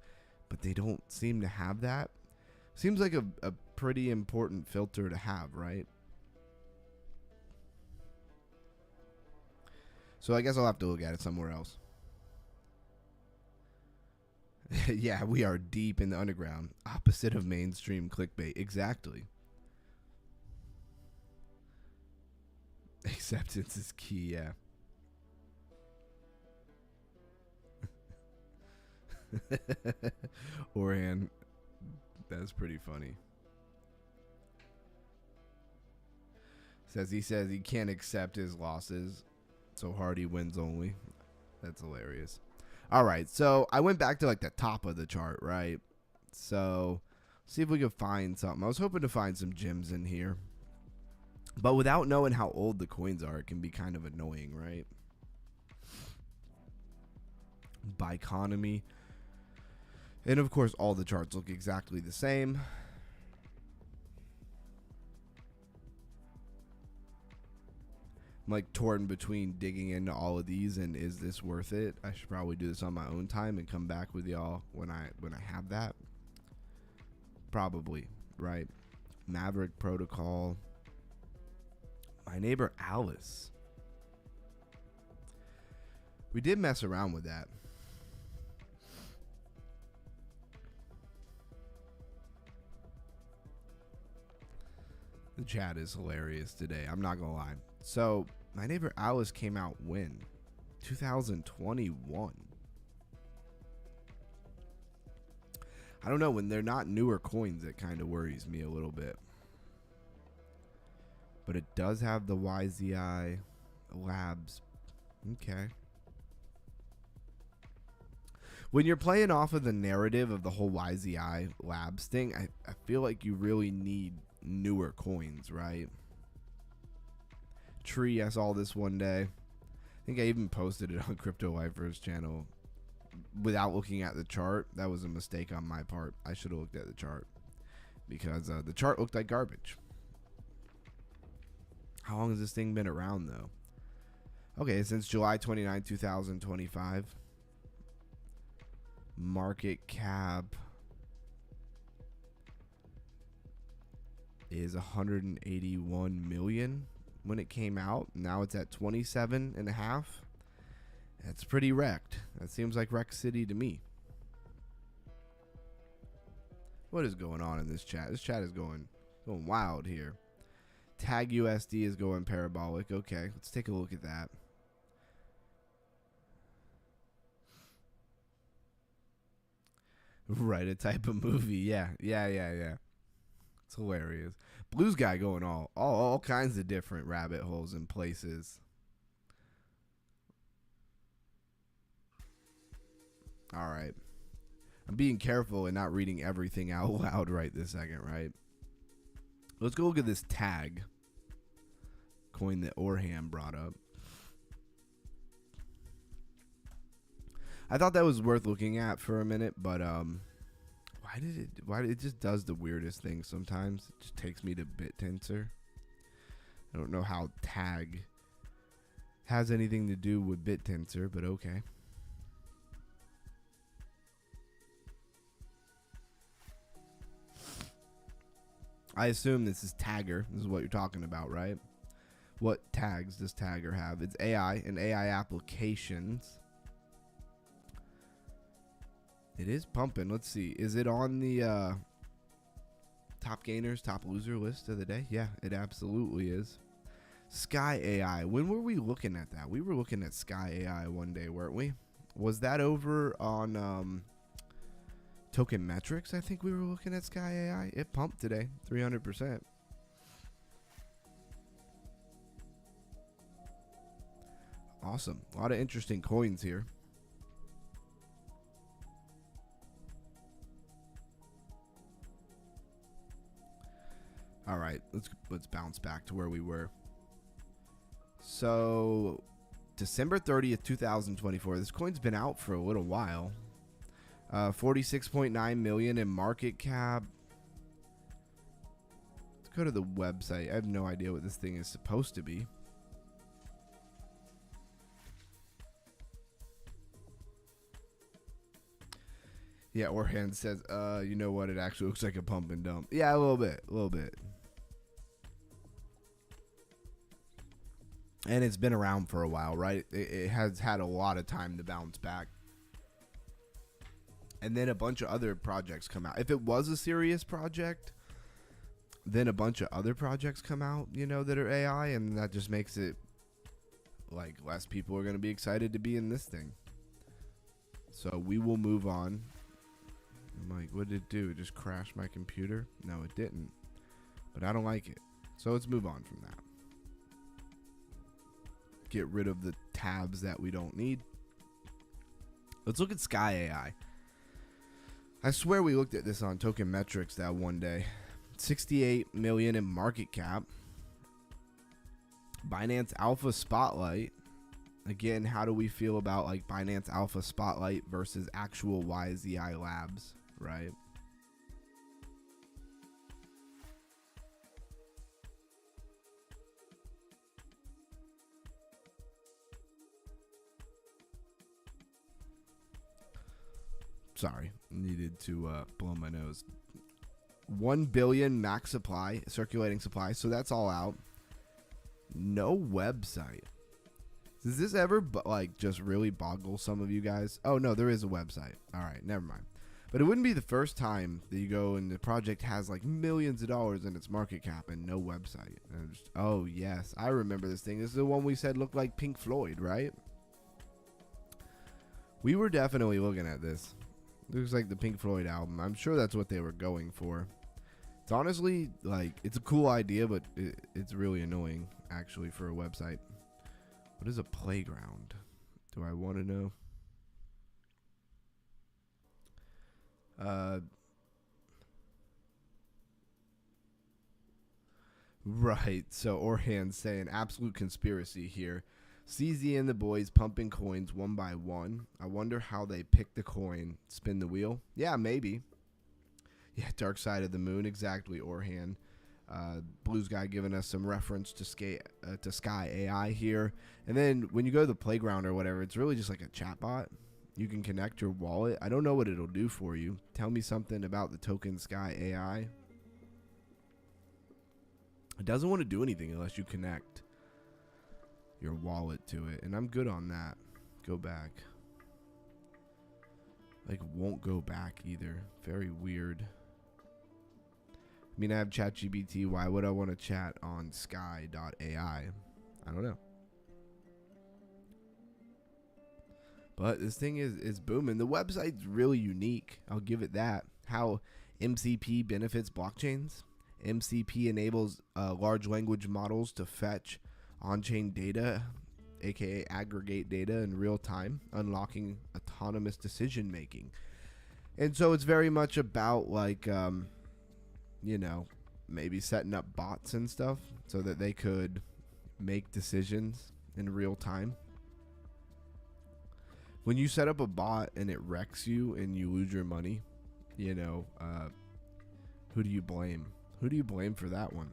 but they don't seem to have that. Seems like a pretty important filter to have, right? So I guess I'll have to look at it somewhere else. Yeah, we are deep in the underground, opposite of mainstream clickbait. Exactly. Acceptance is key, yeah. Orion, that's pretty funny. He says he can't accept his losses, so Hardy wins only. That's hilarious. All right, so I went back to like the top of the chart, right? So see if we could find something. I was hoping to find some gems in here, but without knowing how old the coins are, it can be kind of annoying, right? Biconomy. And of course, all the charts look exactly the same. I'm like torn between digging into all of these and is this worth it? I should probably do this on my own time and come back with y'all when I have that. Probably, right? Maverick Protocol. My neighbor Alice. We did mess around with that. The chat is hilarious today. I'm not gonna lie. So my neighbor Alice came out when? 2021. I don't know, when they're not newer coins, it kind of worries me a little bit. But it does have the YZI Labs. Okay. When you're playing off of the narrative of the whole YZI Labs thing, I feel like you really need newer coins, right? Tree, I saw this one day. I think I even posted it on Crypto Lifers channel without looking at the chart. That was a mistake on my part. I should have looked at the chart because the chart looked like garbage. How long has this thing been around though? Okay, since July 29, 2025. Market cap is 181 million when it came out. Now it's at 27.5. That's pretty wrecked. That seems like Wreck City to me. What is going on in this chat? This chat is going wild here. Tag USD is going parabolic. Okay, let's take a look at that. Right, a type of movie. Yeah. It's hilarious. Blues guy going all kinds of different rabbit holes and places. All right. I'm being careful and not reading everything out loud right this second, right? Let's go look at this tag coin that Orham brought up. I thought that was worth looking at for a minute, but why did it just does the weirdest thing sometimes. It just takes me to BitTensor. I don't know how tag has anything to do with BitTensor, but okay. I assume this is Tagger. This is what you're talking about, right? What tags does Tagger have? It's AI and AI applications. It is pumping. Let's see. Is it on the top gainers, top loser list of the day? Yeah, it absolutely is. Sky AI. When were we looking at that? We were looking at Sky AI one day, weren't we? Was that over on Token Metrics? I think we were looking at Sky AI. It pumped today, 300%. Awesome. A lot of interesting coins here. All right, let's bounce back to where we were. So December 30th, 2024. This coin's been out for a little while. 46.9 million in market cap. Let's go to the website. I have no idea what this thing is supposed to be. Yeah, Orhan says, you know what? It actually looks like a pump and dump. Yeah, a little bit. And it's been around for a while, right? It has had a lot of time to bounce back. And then a bunch of other projects come out. If it was a serious project, then a bunch of other projects come out, you know, that are AI, and that just makes it like less people are going to be excited to be in this thing. So we will move on. I'm like, what did it do? It just crashed my computer? No, it didn't. But I don't like it. So let's move on from that. Get rid of the tabs that we don't need. Let's look at Sky AI. I swear we looked at this on Token Metrics that one day. 68 million in market cap. Binance Alpha Spotlight. Again, how do we feel about like Binance Alpha Spotlight versus actual YZI Labs, right? Sorry, needed to blow my nose. 1 billion max supply, circulating supply. So that's all out. No website. Does this ever like just really boggle some of you guys? Oh no, there is a website. All right, never mind. But it wouldn't be the first time that you go and the project has like millions of dollars in its market cap and no website. And just, oh yes, I remember this thing. This is the one we said looked like Pink Floyd, right? We were definitely looking at this. Looks like the Pink Floyd album. I'm sure that's what they were going for. It's honestly, like, it's a cool idea, but it's really annoying, actually, for a website. What is a playground? Do I want to know? Right, so Orhan saying absolute conspiracy here. CZ and the boys pumping coins one by one. I wonder how they pick the coin, spin the wheel. Yeah, maybe. Yeah, Dark Side of the Moon, exactly, Orhan. Blues Guy giving us some reference to Sky AI here. And then when you go to the playground or whatever, it's really just like a chatbot. You can connect your wallet. I don't know what it'll do for you. Tell me something about the token Sky AI. It doesn't want to do anything unless you connect your wallet to it, and I'm good on that. Go back. Like, won't go back either. Very weird. I mean, I have ChatGPT. Why would I want to chat on sky.ai? I don't know. But this thing is booming. The website's really unique. I'll give it that. How MCP benefits blockchains. MCP enables large language models to fetch on-chain data, aka aggregate data in real time, unlocking autonomous decision making. And so it's very much about like you know, maybe setting up bots and stuff so that they could make decisions in real time. When you set up a bot and it wrecks you and you lose your money, you know, who do you blame? Who do you blame for that one?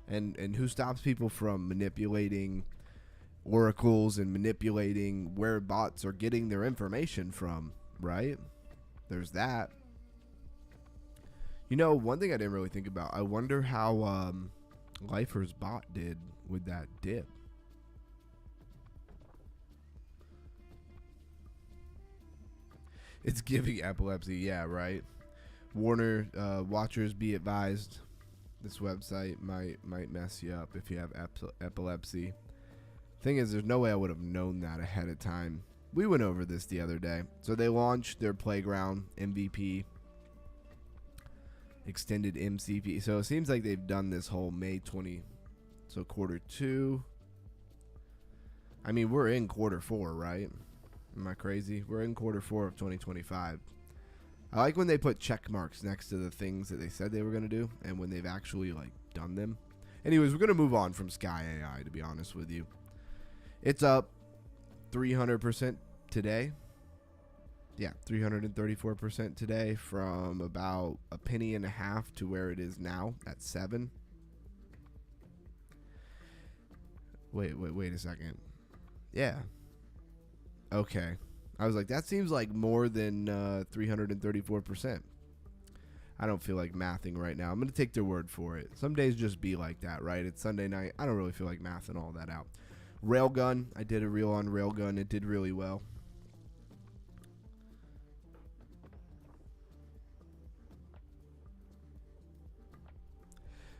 And who stops people from manipulating oracles and manipulating where bots are getting their information from, right? There's that. You know, one thing I didn't really think about, I wonder how Lifer's bot did with that dip. It's giving epilepsy, yeah, right? Warner watchers, be advised. This website might mess you up if you have epilepsy. Thing is, there's no way I would have known that ahead of time. We went over this the other day. So they launched their playground MVP, extended MCP. So it seems like they've done this whole May 20. So quarter 2. I mean, we're in quarter 4, right? Am I crazy? We're in quarter 4 of 2025. I like when they put check marks next to the things that they said they were going to do and when they've actually like done them. Anyways, we're going to move on from Sky AI, to be honest with you. It's up 300% today. Yeah, 334% today from about a penny and a half to where it is now at 7. Wait a second. Yeah. Okay. I was like, that seems like more than 334%. I don't feel like mathing right now. I'm going to take their word for it. Some days just be like that, right? It's Sunday night. I don't really feel like mathing all that out. Railgun. I did a reel on Railgun. It did really well.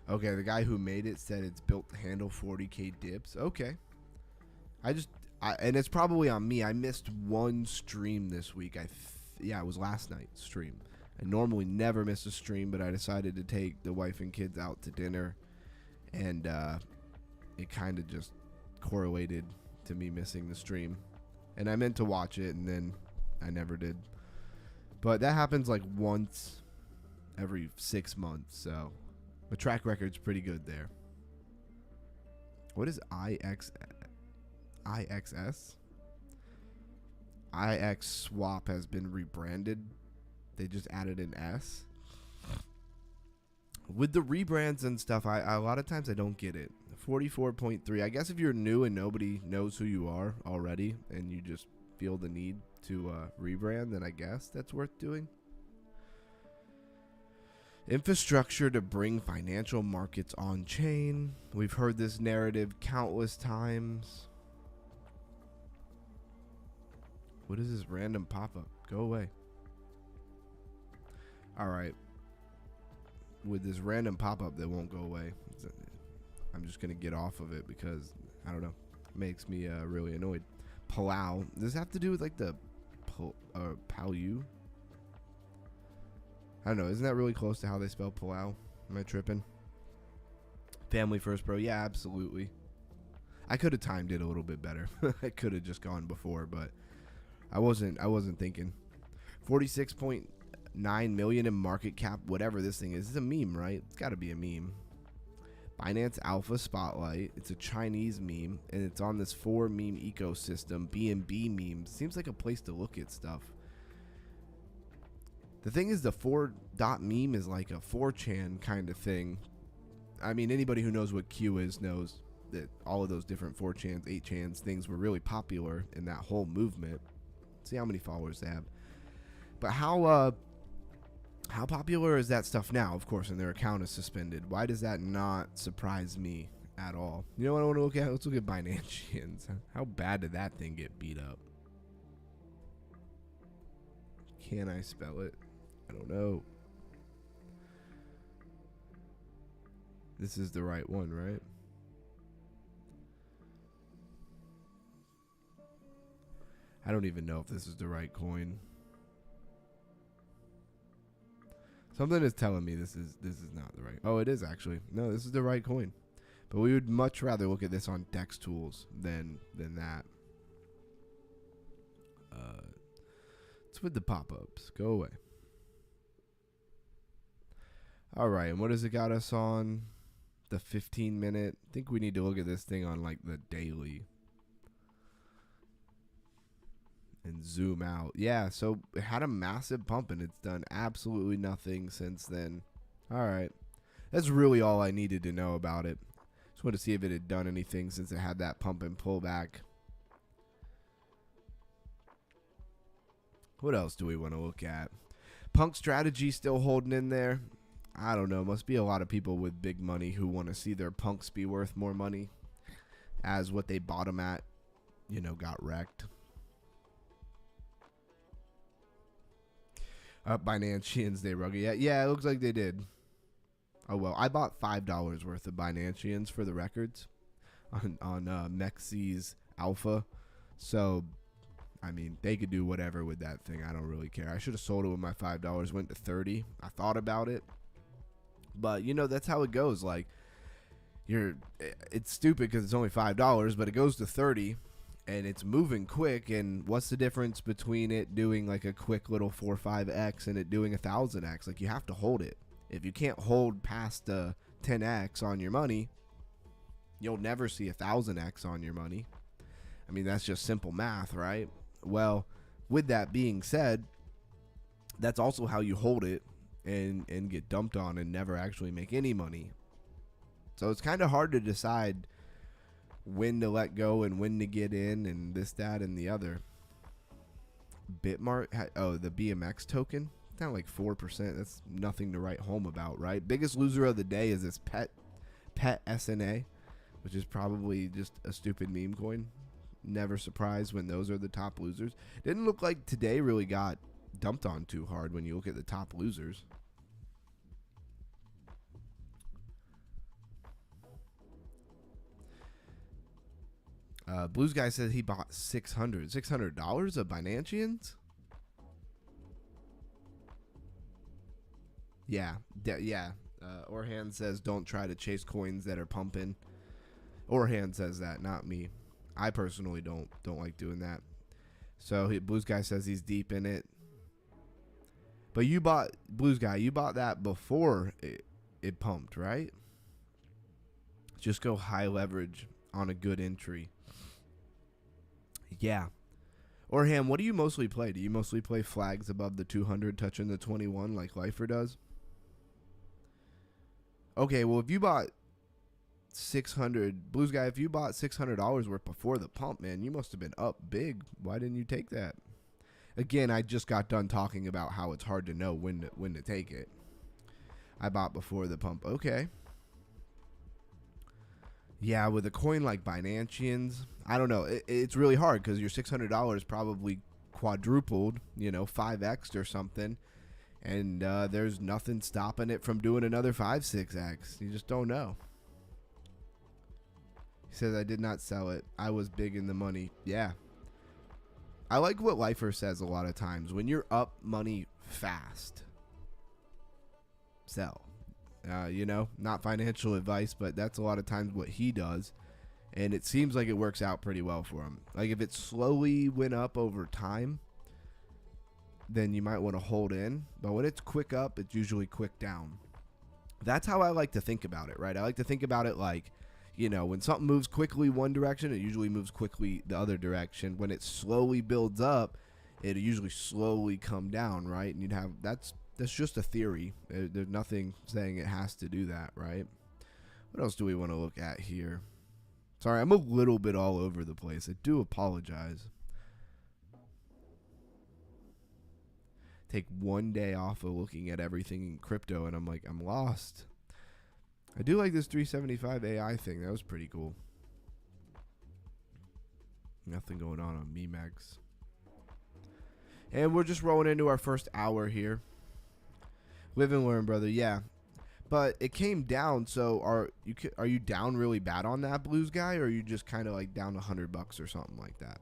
Okay, the guy who made it said it's built to handle 40K dips. Okay. And it's probably on me. I missed one stream this week. Yeah, it was last night's stream. I normally never miss a stream, but I decided to take the wife and kids out to dinner, and it kind of just correlated to me missing the stream. And I meant to watch it, and then I never did. But that happens like once every 6 months, so the track record's pretty good there. What is IXS? IX Swap has been rebranded. They just added an S. With the rebrands and stuff, a lot of times I don't get it. 44.3. I guess if you're new and nobody knows who you are already and you just feel the need to rebrand, then I guess that's worth doing. Infrastructure to bring financial markets on chain. We've heard this narrative countless times. What is this random pop-up? Go away. Alright. With this random pop-up that won't go away, I'm just going to get off of it because, I don't know, it makes me really annoyed. Palau. Does this have to do with like the Palau? I don't know. Isn't that really close to how they spell Palau? Am I tripping? Family first, bro. Yeah, absolutely. I could have timed it a little bit better. I could have just gone before, but I wasn't thinking. 46.9 million in market cap, whatever this thing is. It's a meme, right? It's got to be a meme. Binance Alpha Spotlight. It's a Chinese meme, and it's on this 4 meme ecosystem. BNB memes. Seems like a place to look at stuff. The thing is, the 4.meme is like a 4chan kind of thing. I mean, anybody who knows what Q is knows that all of those different 4chans, 8chans things were really popular in that whole movement. See how many followers they have. But how popular is that stuff now? Of course, and their account is suspended. Why does that not surprise me at all? You know what I want to look at? Let's look at Binance. How bad did that thing get beat up? Can I spell it? I don't know. This is the right one, right? I don't even know if this is the right coin. Something is telling me this is not the right. Oh, it is actually. No, this is the right coin. But we would much rather look at this on Dex Tools than that. It's with the pop-ups. Go away. All right, and what has it got us on? The 15-minute. I think we need to look at this thing on like the daily. And zoom out. Yeah, so it had a massive pump and it's done absolutely nothing since then. All right. That's really all I needed to know about it. Just wanted to see if it had done anything since it had that pump and pullback. What else do we want to look at? Punk strategy still holding in there. I don't know. Must be a lot of people with big money who want to see their punks be worth more money, as what they bought them at, you know, got wrecked. Binanceans, they rugged. Yeah, it looks like they did. Oh, well. I bought $5 worth of Binanceans for the records on MemeX Alpha. So, I mean, they could do whatever with that thing. I don't really care. I should have sold it when my $5 went to 30. I thought about it. But, you know, that's how it goes. Like, it's stupid because it's only $5, but it goes to 30. and it's moving quick. And what's the difference between it doing like a quick little 4 or 5x and it doing 1,000x? Like, you have to hold it. If you can't hold past 10x on your money, you'll never see 1,000x on your money. I mean, that's just simple math, right? Well, with that being said, that's also how you hold it and get dumped on and never actually make any money. So it's kind of hard to decide when to let go and when to get in and this, that, and the other. Bitmart, the BMX token, down like 4%. That's nothing to write home about, right? Biggest loser of the day is this pet SNA, which is probably just a stupid meme coin. Never surprised when those are the top losers. Didn't look like today really got dumped on too hard when you look at the top losers. Blues guy says he bought $600 of Binanceans. Yeah. Orhan says don't try to chase coins that are pumping. Orhan says that, not me. I personally don't like doing that. So Blues guy says he's deep in it. But you bought, Blues guy, you bought that before it pumped, right? Just go high leverage on a good entry. Yeah. Orhan, what do you mostly play? Do you mostly play flags above the 200 touching the 21 like Lifer does? Okay, well, if you bought 600, Blues guy, if you bought $600 worth before the pump, man, you must have been up big. Why didn't you take that? Again, I just got done talking about how it's hard to know when to take it. I bought before the pump. Okay. Yeah, with a coin like Binanceans, I don't know. It's really hard because your $600 probably quadrupled, 5x or something. And there's nothing stopping it from doing another 5-6x. You just don't know. He says, I did not sell it. I was big in the money. Yeah. I like what Lifer says a lot of times. When you're up money fast, sell. Not financial advice, but that's a lot of times what he does. And it seems like it works out pretty well for him. Like if it slowly went up over time, then you might want to hold in. But when it's quick up, it's usually quick down. That's how I like to think about it, right? I like to think about it like, when something moves quickly one direction, it usually moves quickly the other direction. When it slowly builds up, it'll usually slowly come down, right? And that's just a theory. There's nothing saying it has to do that, right? What else do we want to look at here? Sorry, I'm a little bit all over the place. I do apologize. Take one day off of looking at everything in crypto, and I'm lost. I do like this 375 AI thing. That was pretty cool. Nothing going on MemeX. And we're just rolling into our first hour here. Live and learn, brother. Yeah. But it came down, so are you down really bad on that, Blues guy, or are you just kind of like down $100 or something like that?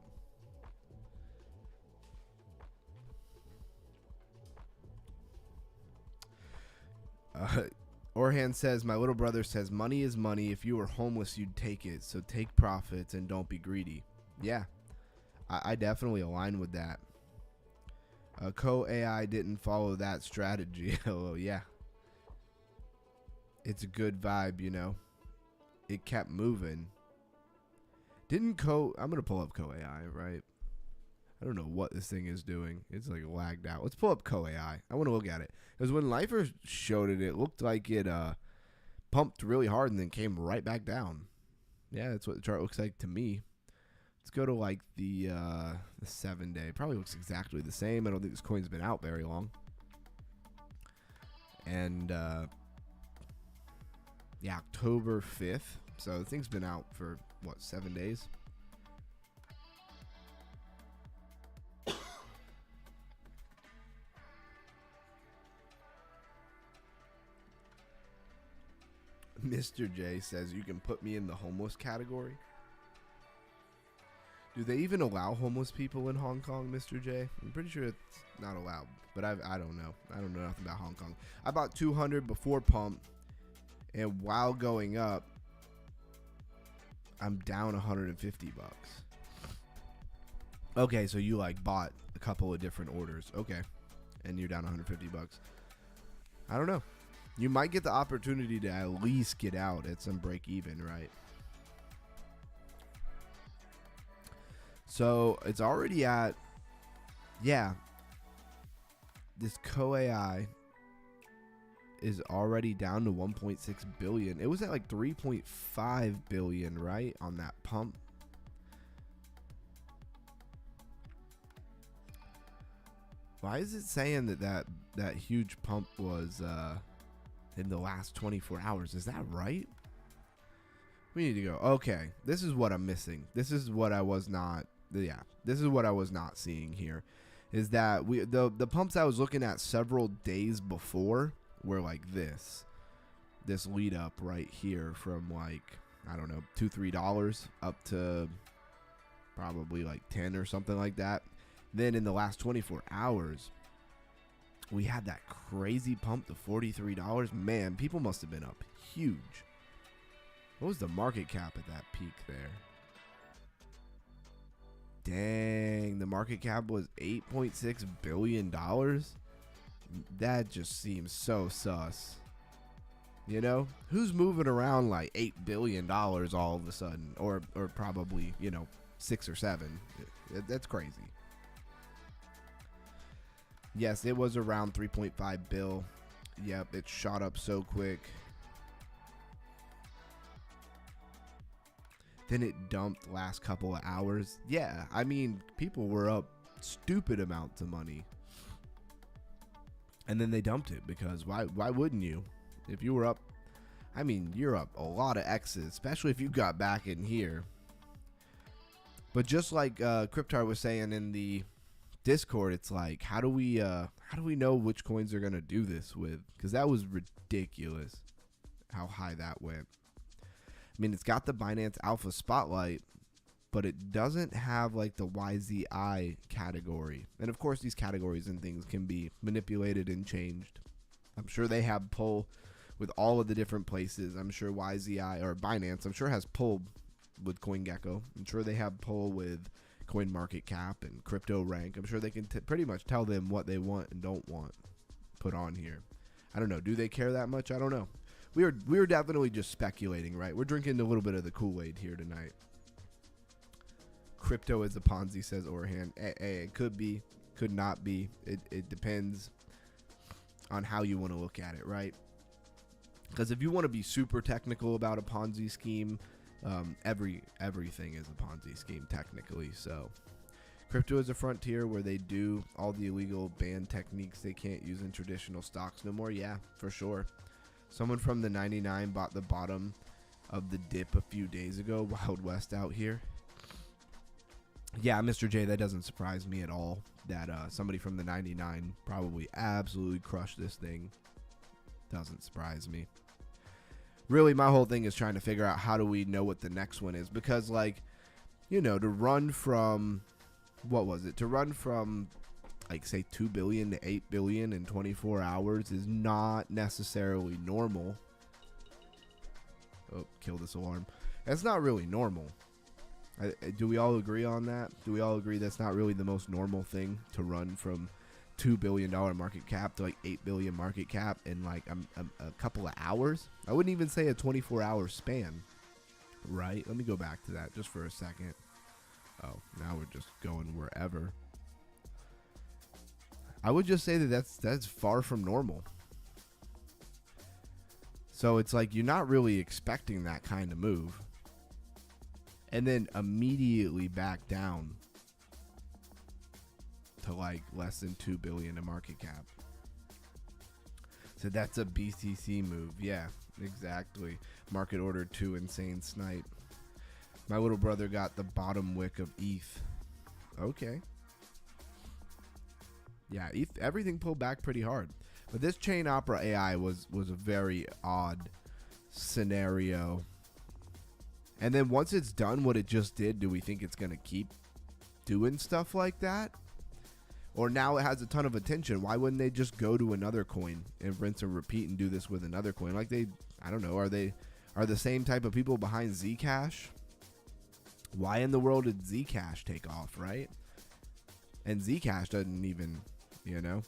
Orhan says, my little brother says, money is money. If you were homeless, you'd take it. So take profits and don't be greedy. Yeah, I definitely align with that. Co-AI didn't follow that strategy. Oh, yeah. It's a good vibe, It kept moving. I'm going to pull up Co-AI, right? I don't know what this thing is doing. It's like lagged out. Let's pull up Co-AI. I want to look at it. Because when Lifer showed it, it looked like it pumped really hard and then came right back down. Yeah, that's what the chart looks like to me. Let's go to like the 7-day. Probably looks exactly the same. I don't think this coin's been out very long. And yeah, October 5th. So the thing's been out for, 7 days? Mr. J says, you can put me in the homeless category. Do they even allow homeless people in Hong Kong, Mr. J? I'm pretty sure it's not allowed, but I don't know. I don't know nothing about Hong Kong. I bought 200 before pump, and while going up, I'm down $150. Okay, so you like bought a couple of different orders. Okay. And you're down $150. I don't know. You might get the opportunity to at least get out at some break even, right? So it's already at, yeah, this Co-AI is already down to 1.6 billion. It was at like 3.5 billion, right, on that pump. Why is it saying that huge pump was in the last 24 hours? Is that right? We need to go. Okay, this is what I'm missing. This is what I was not. Yeah, this is what I was not seeing here. Is that the pumps I was looking at several days before were like this lead up right here from like, I don't know, $2-3 up to probably like 10 or something like that. Then in the last 24 hours, we had that crazy pump to $43. Man, people must have been up huge. What was the market cap at that peak there? Dang, the market cap was $8.6 billion. That just seems so sus. You know, who's moving around like $8 billion all of a sudden, or probably, you know, 6 or 7. That's crazy. Yes, it was around 3.5 bill. Yep, it shot up so quick. Then it dumped last couple of hours. Yeah, I mean, people were up stupid amounts of money. And then they dumped it because why wouldn't you? If you were up, I mean, you're up a lot of X's, especially if you got back in here. But just like Cryptar was saying in the Discord, it's like, how do we know which coins they're gonna do this with? Because that was ridiculous how high that went. I mean, it's got the Binance Alpha Spotlight, but it doesn't have like the YZI category. And of course, these categories and things can be manipulated and changed. I'm sure they have pull with all of the different places. I'm sure YZI or Binance, I'm sure has pull with CoinGecko. I'm sure they have pull with CoinMarketCap and CryptoRank. I'm sure they can pretty much tell them what they want and don't want put on here. I don't know. Do they care that much? I don't know. We were definitely just speculating, right? We're drinking a little bit of the Kool-Aid here tonight. Crypto is a Ponzi, says Orhan. It could be, could not be. It depends on how you want to look at it, right? Because if you want to be super technical about a Ponzi scheme, everything is a Ponzi scheme technically. So crypto is a frontier where they do all the illegal banned techniques they can't use in traditional stocks no more. Yeah, for sure. Someone from the 99 bought the bottom of the dip a few days ago. Wild West out here. Yeah, Mr. J, that doesn't surprise me at all that somebody from the 99 probably absolutely crushed this thing. Doesn't surprise me. Really, my whole thing is trying to figure out how do we know what the next one is. Because, like, you know, to run from, what was it? To run from, like, say 2 billion to 8 billion in 24 hours is not necessarily normal. Oh, kill this alarm. That's not really normal. Do we all agree on that? Do we all agree that's not really the most normal thing to run from $2 billion market cap to like 8 billion market cap in like a couple of hours? I wouldn't even say a 24-hour span, right? Let me go back to that just for a second. Oh, now we're just going wherever. I would just say that that's far from normal. So it's like you're not really expecting that kind of move. And then immediately back down to like less than 2 billion in market cap. So that's a BCC move. Yeah, exactly. Market order 2 insane snipe. My little brother got the bottom wick of ETH. Okay. Yeah, ETH, everything pulled back pretty hard. But this Chain Opera AI was a very odd scenario. And then once it's done what it just did, do we think it's going to keep doing stuff like that? Or now it has a ton of attention. Why wouldn't they just go to another coin and rinse and repeat and do this with another coin? Like they, I don't know, are the same type of people behind Zcash? Why in the world did Zcash take off, right? And Zcash doesn't even, you know.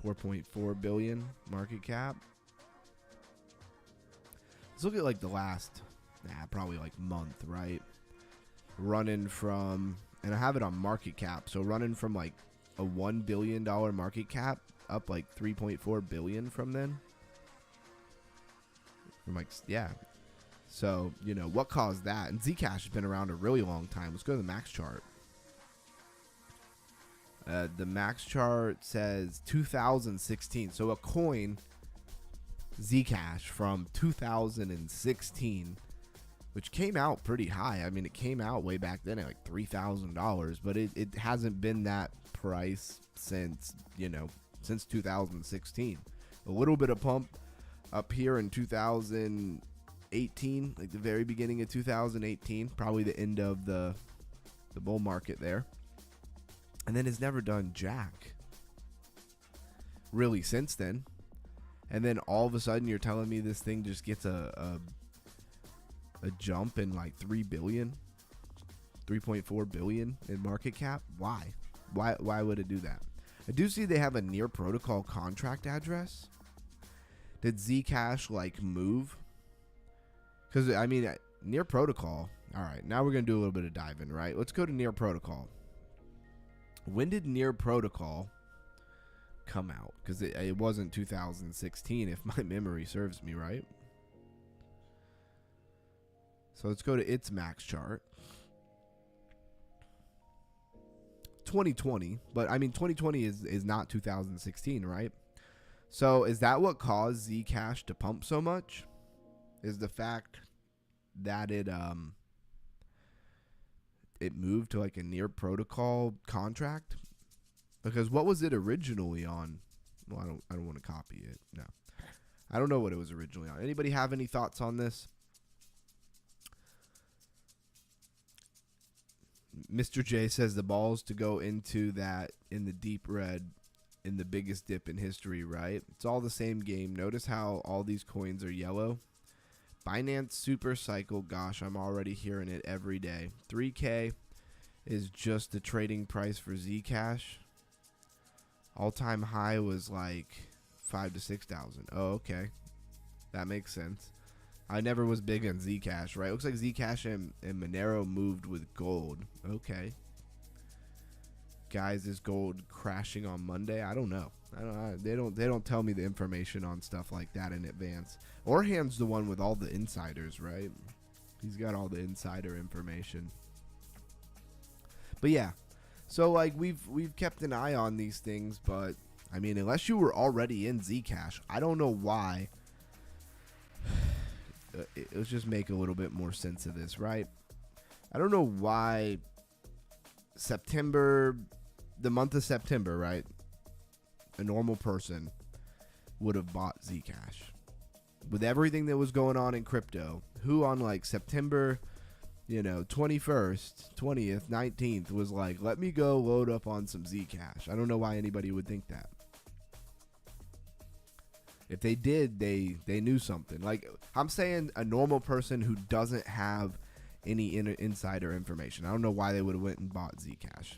$4.4 billion market cap. Let's look at like the last, probably like month, right? Running from, and I have it on market cap, so running from like a $1 billion market cap up like 3.4 billion from then. From like, yeah. So, you know, what caused that? And Zcash has been around a really long time. Let's go to the max chart. The max chart says 2016. So a coin, Zcash, from 2016, which came out pretty high. I mean, it came out way back then at like $3,000, but it hasn't been that price since, you know, since 2016. A little bit of pump up here in 2018, like the very beginning of 2018, probably the end of the bull market there. And then it's never done jack really since then. And then all of a sudden you're telling me this thing just gets a jump in like 3.4 billion in market cap. Why would it do that? I do see they have a near protocol contract address. Did Zcash like move? Because I mean, near protocol. All right, now we're gonna do a little bit of diving, right? Let's go to near protocol. When did near protocol come out? Because it wasn't 2016, if my memory serves me right. So let's go to its max chart. 2020, but I mean 2020 is not 2016, right? So is that what caused Zcash to pump so much? Is the fact that it moved to like a near protocol contract? Because what was it originally on? Well, I don't want to copy it. No. I don't know what it was originally on. Anybody have any thoughts on this? Mr. J says the balls to go into that in the deep red in the biggest dip in history, right? It's all the same game. Notice how all these coins are yellow. Binance Super Cycle, gosh, I'm already hearing it every day. 3K is just the trading price for Zcash. All-time high was like 5,000 to 6,000. Oh, okay. That makes sense. I never was big on Zcash, right? Looks like Zcash and Monero moved with gold. Okay. Guys, is gold crashing on Monday? I don't know. They don't tell me the information on stuff like that in advance. Orhan's the one with all the insiders, right? He's got all the insider information. But yeah. So like we've kept an eye on these things, but I mean, unless you were already in Zcash, I don't know why. Let's just make a little bit more sense of this, right? I don't know why September, the month of September, right? A normal person would have bought Zcash. With everything that was going on in crypto, who on like September, 21st, 20th, 19th was like, let me go load up on some Zcash. I don't know why anybody would think that. If they did, they knew something. Like, I'm saying a normal person who doesn't have any insider information. I don't know why they would have went and bought Zcash.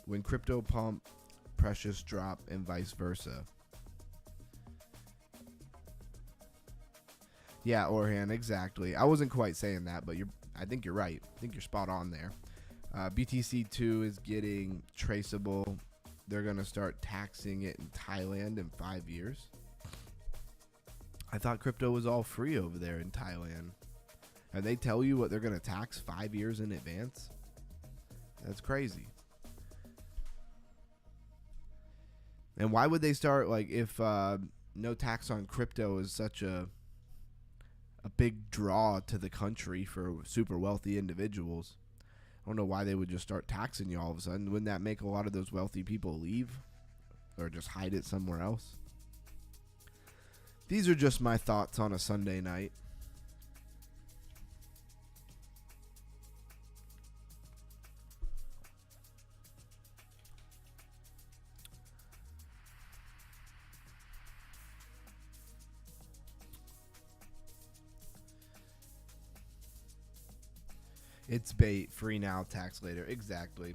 When crypto pump, precious drop, and vice versa. Yeah, Orhan, exactly. I wasn't quite saying that, but I think you're right. I think you're spot on there. BTC2 is getting traceable. They're going to start taxing it in Thailand in 5 years. I thought crypto was all free over there in Thailand. And they tell you what they're going to tax 5 years in advance? That's crazy. And why would they start, like, if no tax on crypto is such a big draw to the country for super wealthy individuals? I don't know why they would just start taxing you all of a sudden. Wouldn't that make a lot of those wealthy people leave or just hide it somewhere else? These are just my thoughts on a Sunday night. It's bait. Free now, tax later. Exactly.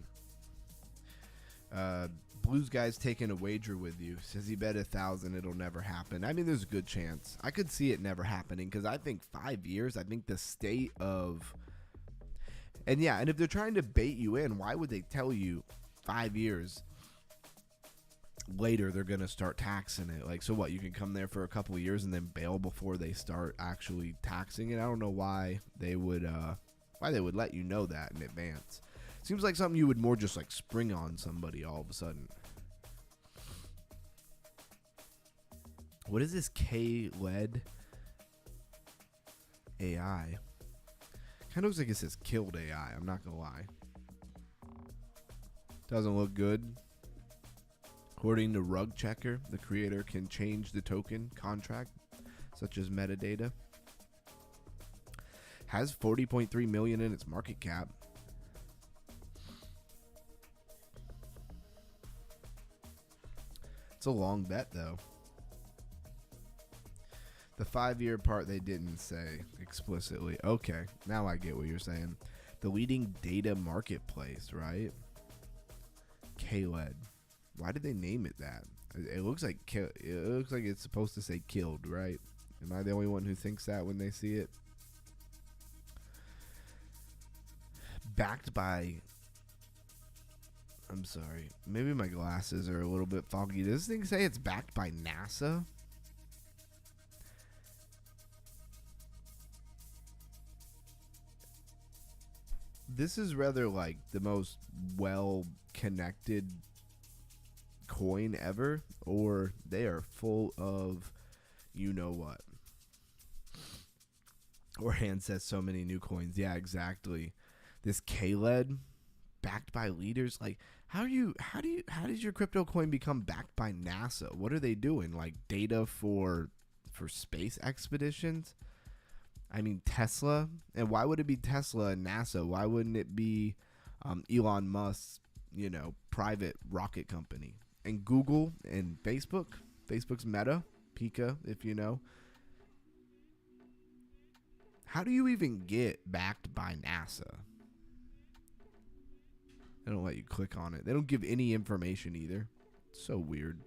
Blues guy's taking a wager with you. Says he bet 1,000 it'll never happen. I mean, there's a good chance. I could see it never happening because I think 5 years. I think the state of, and yeah, and if they're trying to bait you in, why would they tell you 5 years later they're gonna start taxing it? Like, so what? You can come there for a couple of years and then bail before they start actually taxing it. I don't know why they would let you know that in advance. Seems like something you would more just like spring on somebody all of a sudden. What is this K-led AI? Kind of looks like it says killed AI. I'm not gonna lie. Doesn't look good. According to Rug Checker, the creator can change the token contract, such as metadata. Has 40.3 million in its market cap. It's a long bet, though. The 5-year part they didn't say explicitly. Okay, now I get what you're saying. The leading data marketplace, right? K-led. Why did they name it that? It looks like it's supposed to say killed, right? Am I the only one who thinks that when they see it? Backed by, I'm sorry, maybe my glasses are a little bit foggy. Does this thing say it's backed by NASA? This is rather like the most well-connected coin ever, or they are full of you know what. Orhan says so many new coins. Yeah, exactly. This K-led backed by leaders. Like, how does your crypto coin become backed by NASA? What are they doing? Like data for space expeditions? I mean, Tesla. And why would it be Tesla and NASA? Why wouldn't it be Elon Musk's, private rocket company? And Google and Facebook. Facebook's Meta, Pika, if you know. How do you even get backed by NASA? They don't let you click on it. They don't give any information either. So weird.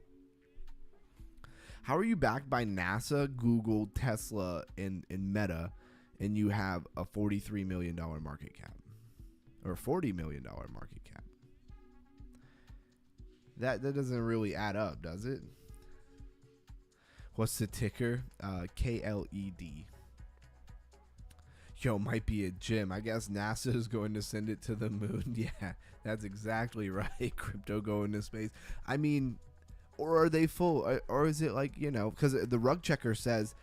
How are you backed by NASA, Google, Tesla, and Meta, and you have a $43 million market cap? Or $40 million market cap? That doesn't really add up, does it? What's the ticker? KLED. Yo, might be a gym. I guess NASA is going to send it to the moon. Yeah, that's exactly right. Crypto going to space. I mean, or are they full? Or is it like, because the Rug Checker says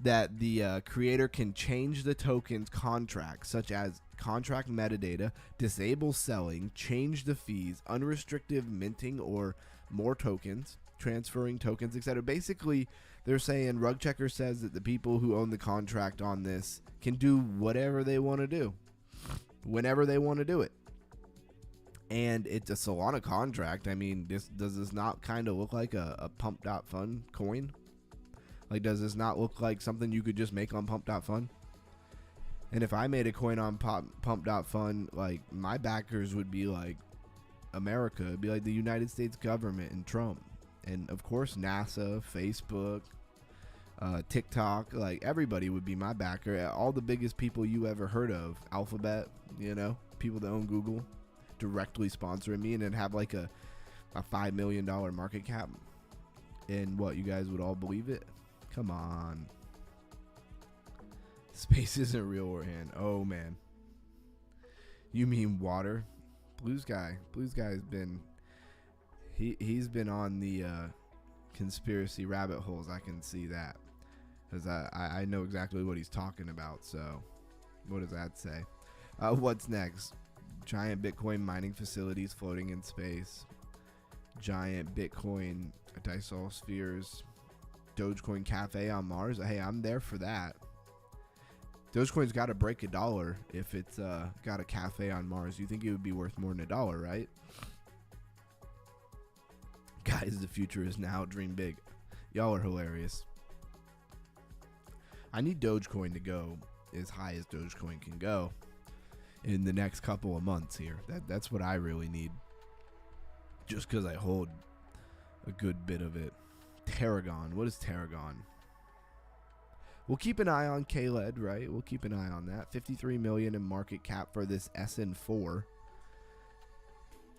that the creator can change the token's contract, such as contract metadata, disable selling, change the fees, unrestricted minting or more tokens, transferring tokens, etc. Basically, they're saying Rug Checker says that the people who own the contract on this can do whatever they want to do, whenever they want to do it. And it's a Solana contract. I mean, does this not kind of look like a pump.fun coin? Like, does this not look like something you could just make on pump.fun? And if I made a coin on pump.fun, like, my backers would be like America. It'd be like the United States government and Trump. And, of course, NASA, Facebook, TikTok. Like, everybody would be my backer. All the biggest people you ever heard of. Alphabet, people that own Google, directly sponsoring me, and then have like a $5 million market cap. And what, you guys would all believe it? Come on. Space isn't real, Orhan. Oh, man. You mean water? Blues guy's been... He's been on the conspiracy rabbit holes. I can see that. Because I know exactly what he's talking about. So, what does that say? What's next? Giant Bitcoin mining facilities floating in space. Giant Bitcoin Disol spheres. Dogecoin cafe on Mars. Hey, I'm there for that. Dogecoin's got to break $1 if it's got a cafe on Mars. You think it would be worth more than $1, right? Guys, the future is now. Dream big. Y'all are hilarious. I need Dogecoin to go as high as Dogecoin can go. in the next couple of months here. That's what I really need. Just because I hold a good bit of it. Tarragon. What is Tarragon? We'll keep an eye on KLED, right? We'll keep an eye on that. 53 million in market cap for this SN4.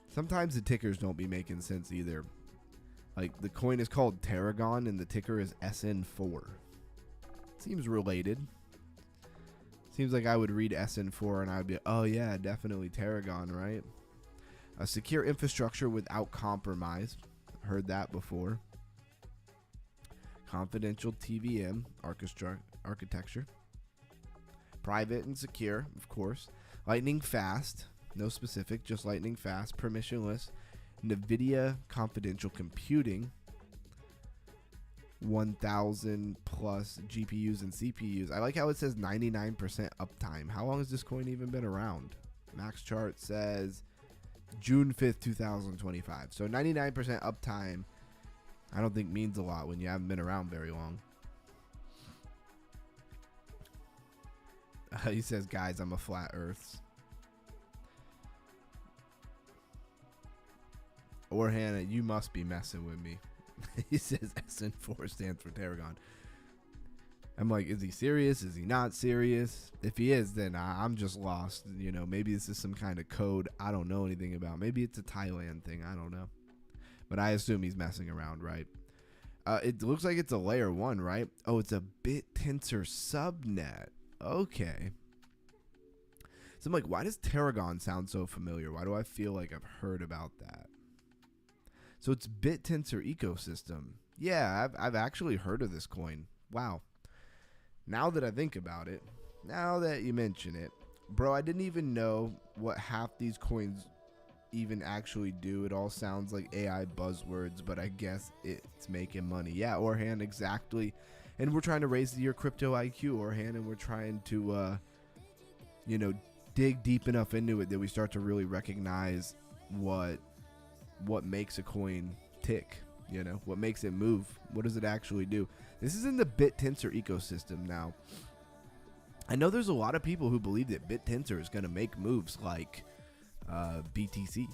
Sometimes the tickers don't be making sense either. Like, the coin is called Tarragon and the ticker is SN4. Seems related. Seems like I would read SN4 and I'd be, oh yeah, definitely Tarragon, right? A secure infrastructure without compromise. Heard that before. Confidential TVM architecture. Private and secure, of course. Lightning fast. No specific, just lightning fast. Permissionless. NVIDIA confidential computing. 1,000 plus GPUs and CPUs. I like how it says 99% uptime. How long has this coin even been around? Max chart says June 5th, 2025. So 99% uptime, I don't think means a lot when you haven't been around very long. He says, guys, I'm a flat earths. Or Hannah, you must be messing with me. He says SN4 stands for Tarragon. I'm like, is he serious? Is he not serious? If he is, then I'm just lost. You know, maybe this is some kind of code I don't know anything about. Maybe it's a Thailand thing. I don't know. But I assume he's messing around, right? It looks like it's a layer 1, right? Oh, it's a BitTensor subnet. Okay. So I'm like, why does Tarragon sound so familiar? Why do I feel like I've heard about that? So it's BitTensor ecosystem. Yeah, I've actually heard of this coin. Wow. Now that I think about it, now that you mention it, bro, I didn't even know what half these coins even actually do. It all sounds like AI buzzwords, but I guess it's making money. Yeah, Orhan, exactly. And we're trying to raise your crypto IQ, Orhan, and we're trying to, you know, dig deep enough into it that we start to really recognize what makes a coin tick, you know, what makes it move. What does it actually do? This is in the BitTensor ecosystem now. I know there's a lot of people who believe that BitTensor is going to make moves like BTC.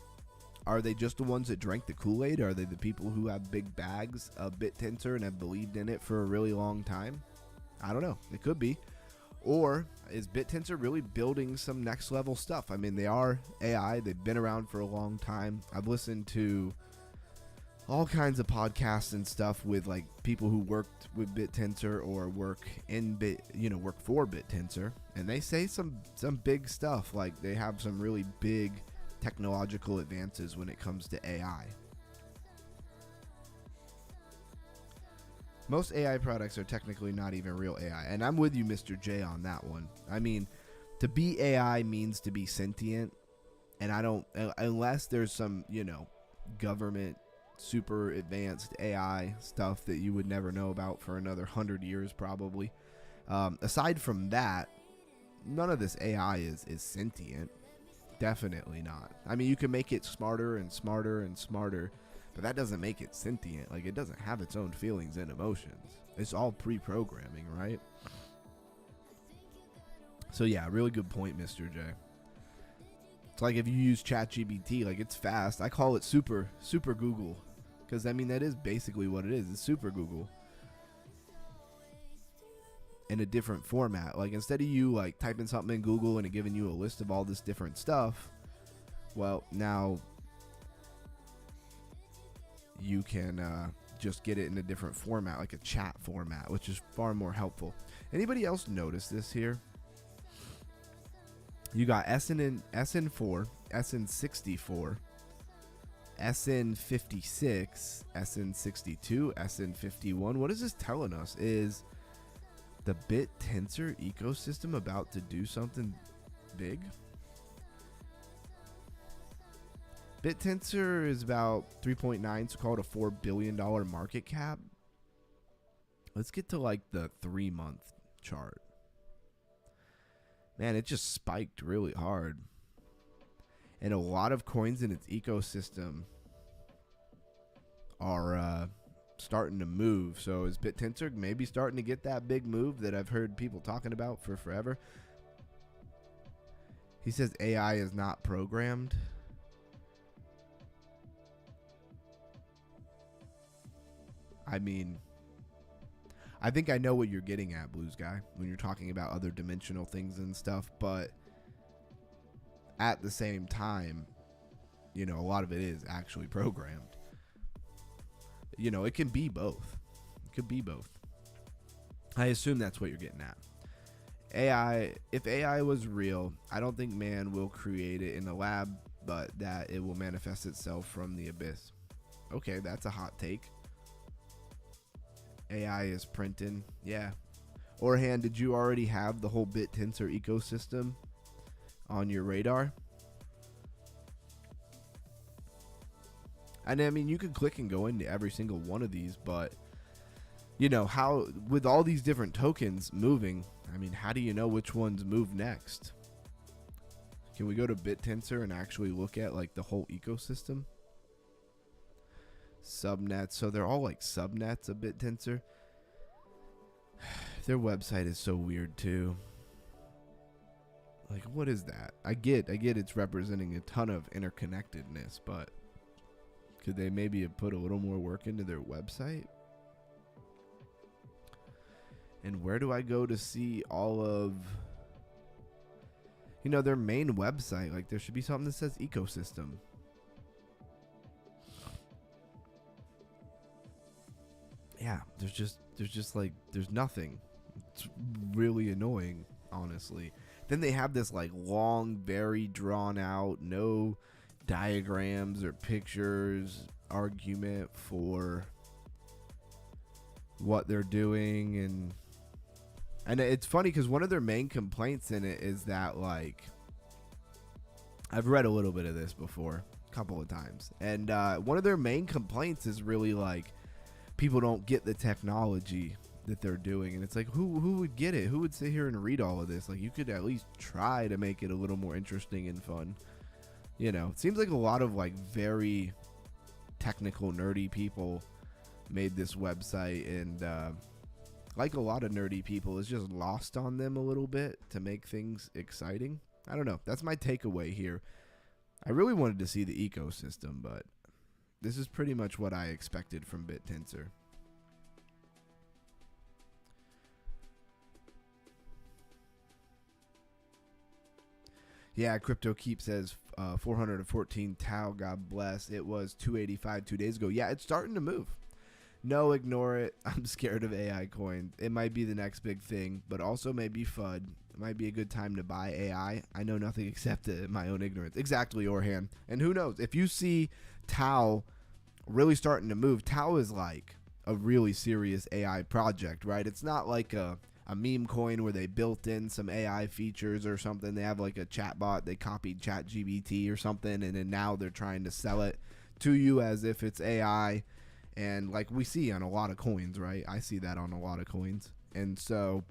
Are they just the ones that drank the Kool-Aid? Are they the people who have big bags of BitTensor and have believed in it for a really long time? I don't know. It could be. Or is BitTensor really building some next level stuff? I mean, they are AI. They've been around for a long time. I've listened to all kinds of podcasts and stuff with like people who worked with BitTensor or work for BitTensor, and they say some big stuff. Like they have some really big technological advances when it comes to AI. Most AI products are technically not even real AI. And I'm with you, Mr. J, on that one. I mean, to be AI means to be sentient. And I don't, unless there's some, you know, government super advanced AI stuff that you would never know about for another 100 years probably. Aside from that, none of this AI is sentient. Definitely not. I mean, you can make it smarter and smarter and smarter, but that doesn't make it sentient. Like, it doesn't have its own feelings and emotions. It's all pre-programming, right? So yeah, really good point, Mr. J. It's like if you use ChatGPT, like it's fast. I call it super Google, because I mean that is basically what it is. It's super Google in a different format. Like instead of you like typing something in Google and it giving you a list of all this different stuff, well, now you can just get it in a different format, like a chat format, which is far more helpful. Anybody else notice this here? You got SN4, SN64, SN56, SN62, SN51. What is this telling us? Is the BitTensor ecosystem about to do something big? BitTensor is about 3.9, so called a $4 billion market cap. Let's get to like the 3-month chart. Man, it just spiked really hard. And a lot of coins in its ecosystem are starting to move. So is BitTensor maybe starting to get that big move that I've heard people talking about for forever? He says AI is not programmed. I mean, I think I know what you're getting at, Blues Guy, when you're talking about other dimensional things and stuff, but at the same time, you know, a lot of it is actually programmed. You know, it can be both. It could be both. I assume that's what you're getting at. AI, if AI was real, I don't think man will create it in the lab, but that it will manifest itself from the abyss. Okay, that's a hot take. AI is printing. Yeah. Orhan, did you already have the whole BitTensor ecosystem on your radar? And I mean, you could click and go into every single one of these, but you know, how with all these different tokens moving, I mean, how do you know which ones move next? Can we go to BitTensor and actually look at like the whole ecosystem? Subnets, so they're all like subnets of BitTensor. Their website is so weird too. Like, what is that? I get it's representing a ton of interconnectedness, but could they maybe have put a little more work into their website? And where do I go to see all of, you know, their main website? Like, there should be something that says ecosystem. Yeah, there's just like, there's nothing. It's really annoying, honestly. Then they have this like long, very drawn out, no diagrams or pictures argument for what they're doing. And it's funny because one of their main complaints in it is that, like, I've read a little bit of this before, a couple of times, and one of their main complaints is really like people don't get the technology that they're doing. And it's like, who would get it? Who would sit here and read all of this? Like, you could at least try to make it a little more interesting and fun. You know, it seems like a lot of like very technical, nerdy people made this website, and like a lot of nerdy people, it's just lost on them a little bit to make things exciting. I don't know. That's my takeaway here. I really wanted to see the ecosystem, but this is pretty much what I expected from BitTensor. Yeah, Crypto Keep says 414 Tau, God bless. It was 285 2 days ago. Yeah, it's starting to move. No, ignore it. I'm scared of AI coins. It might be the next big thing, but also maybe FUD. It might be a good time to buy AI. I know nothing except my own ignorance. Exactly, Orhan. And who knows? If you see Tau really starting to move, Tau is like a really serious AI project, right? It's not like a meme coin where they built in some AI features or something. They have like a chatbot. They copied ChatGPT or something, and then now they're trying to sell it to you as if it's AI. And like we see on a lot of coins, right? I see that on a lot of coins. And so,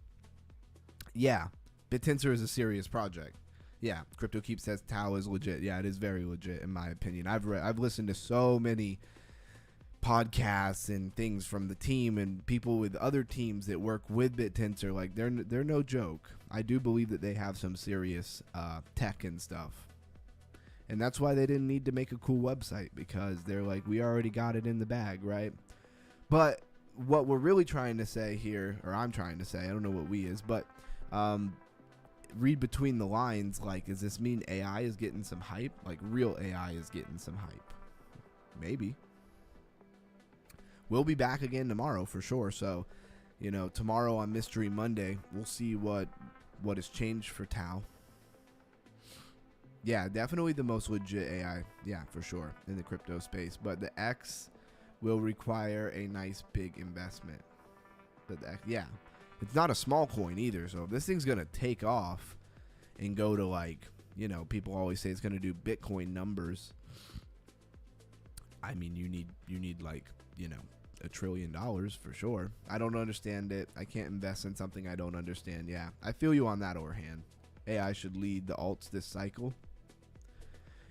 yeah, BitTensor is a serious project. Yeah, Crypto Keep says Tau is legit. Yeah, it is very legit in my opinion. I've listened to so many podcasts and things from the team and people with other teams that work with BitTensor. Like, they're no joke. I do believe that they have some serious tech and stuff. And that's why they didn't need to make a cool website, because they're like, we already got it in the bag, right? But what we're really trying to say here, or I'm trying to say, I don't know what we is, but read between the lines. Like, does this mean AI is getting some hype? Like, real AI is getting some hype? Maybe. We'll be back again tomorrow for sure. So, you know, tomorrow on Mystery Monday, we'll see what has changed for Tau. Yeah, definitely the most legit AI. Yeah, for sure, in the crypto space. But the X will require a nice big investment. But yeah, it's not a small coin either. So if this thing's going to take off and go to, like, you know, people always say it's going to do Bitcoin numbers. I mean, you need like, you know, $1 trillion for sure. I don't understand it. I can't invest in something I don't understand. Yeah, I feel you on that, Orhan. AI should lead the alts this cycle.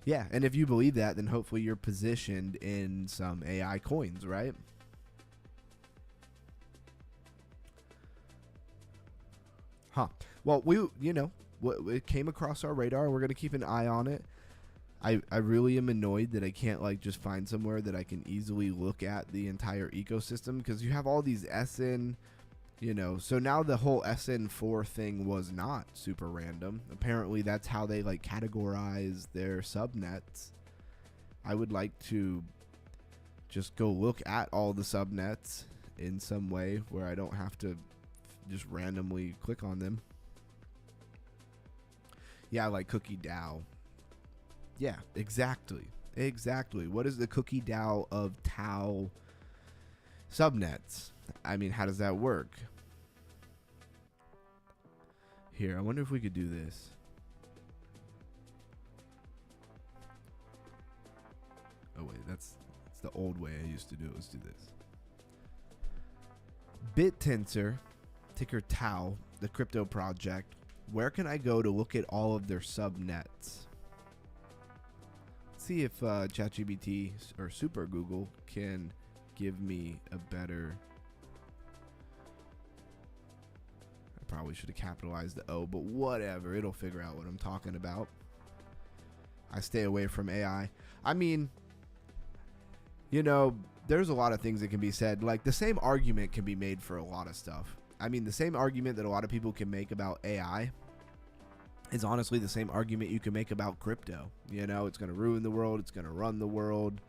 Yeah, and if you believe that, then hopefully you're positioned in some AI coins, right? Huh. Well, you know, it came across our radar. We're gonna keep an eye on it. I really am annoyed that I can't like just find somewhere that I can easily look at the entire ecosystem, because you have all these SN, so now the whole SN4 thing was not super random. Apparently that's how they like categorize their subnets. I would like to just go look at all the subnets in some way where I don't have to just randomly click on them. Yeah, like Cookie DAO. Yeah, exactly. What is the Cookie DAO of Tau subnets? I mean, how does that work? Here, I wonder if we could do this. Oh wait, that's the old way I used to do it. Let's do this. BitTensor, ticker Tau, the crypto project. Where can I go to look at all of their subnets? See if ChatGPT or Super Google can give me a better. I probably should have capitalized the O, but whatever. It'll figure out what I'm talking about. I stay away from AI. I mean, there's a lot of things that can be said. Like the same argument can be made for a lot of stuff. I mean, the same argument that a lot of people can make about AI is honestly the same argument you can make about crypto. It's going to ruin the world. It's going to run the world.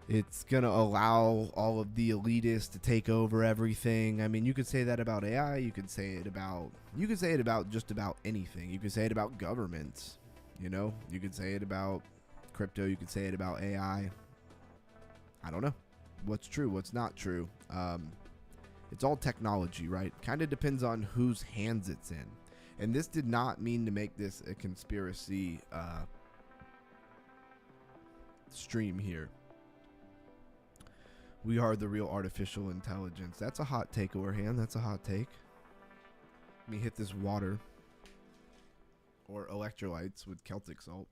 It's going to allow all of the elitists to take over everything. I mean, you could say that about AI. You could say it about just about anything. You could say it about governments. You could say it about crypto. You could say it about AI. I don't know what's true, what's not true. It's all technology, right? Kind of depends on whose hands it's in. And this did not mean to make this a conspiracy stream here. We are the real artificial intelligence. That's a hot take, Orhan. That's a hot take. Let me hit this water or electrolytes with Celtic salt,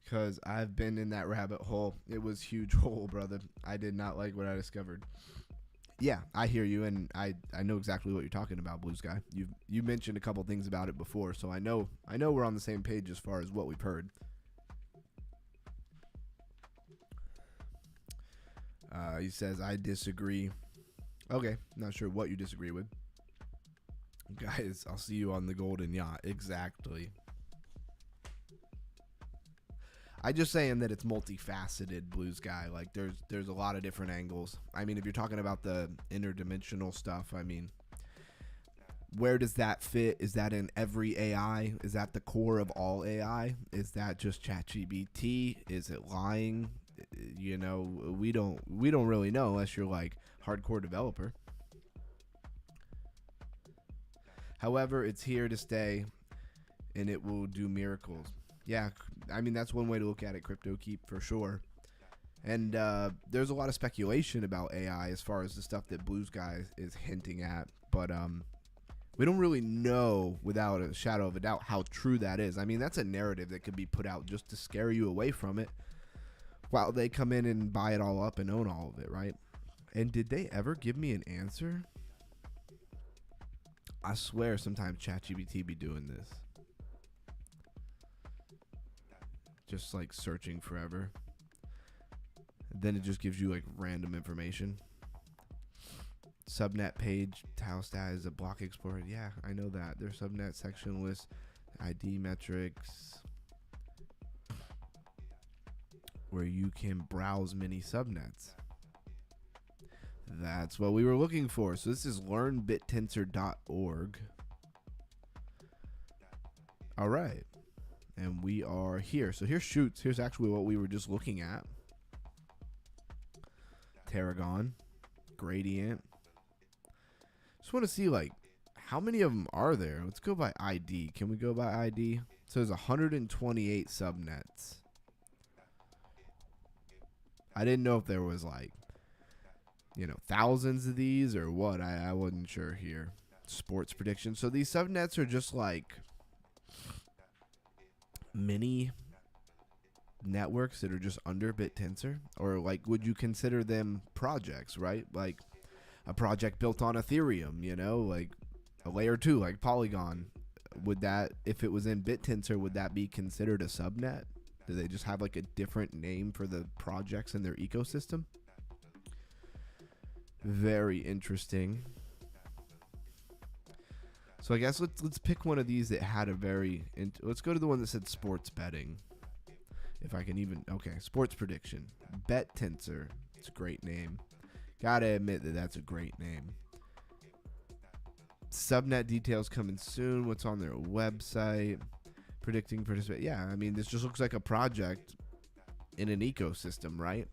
because I've been in that rabbit hole. It was huge hole, brother. I did not like what I discovered. Yeah, I hear you, and I know exactly what you're talking about, Blue Sky. You mentioned a couple things about it before, so I know we're on the same page as far as what we've heard. He says, I disagree. Okay, not sure what you disagree with. Guys, I'll see you on the golden yacht. Exactly. I just saying that it's multifaceted, Blue Sky. Like there's a lot of different angles. I mean, if you're talking about the interdimensional stuff, I mean, where does that fit? Is that in every AI? Is that the core of all AI? Is that just ChatGPT? Is it lying? We don't really know unless you're like hardcore developer. However, it's here to stay, and it will do miracles. Yeah, I mean, that's one way to look at it, Crypto Keep, for sure. And there's a lot of speculation about AI as far as the stuff that Blue Sky is hinting at. But we don't really know without a shadow of a doubt how true that is. I mean, that's a narrative that could be put out just to scare you away from it while they come in and buy it all up and own all of it, right? And did they ever give me an answer? I swear sometimes ChatGPT be doing this. Just like searching forever. Then it just gives you like random information. Subnet page, Taostat is a block explorer. Yeah, I know that. Their subnet section lists ID metrics where you can browse many subnets. That's what we were looking for. So this is learnbittensor.org. All right. And we are here. So here's shoots. Here's actually what we were just looking at. Tarragon. Gradient. Just want to see like how many of them are there. Let's go by ID. Can we go by ID? So there's 128 subnets. I didn't know if there was like, thousands of these or what. I wasn't sure here. Sports prediction. So these subnets are just like mini networks that are just under BitTensor, or like, would you consider them projects, right? Like a project built on Ethereum, like a layer 2, like Polygon, would that, if it was in BitTensor, would that be considered a subnet? Do they just have like a different name for the projects in their ecosystem? Very interesting. So I guess let's pick one of these that had a very let's go to the one that said sports betting. If I can even, okay, sports prediction. BetTensor. It's a great name. Gotta admit that that's a great name. Subnet details coming soon. What's on their website? Predicting participate. Yeah, I mean, this just looks like a project in an ecosystem, right?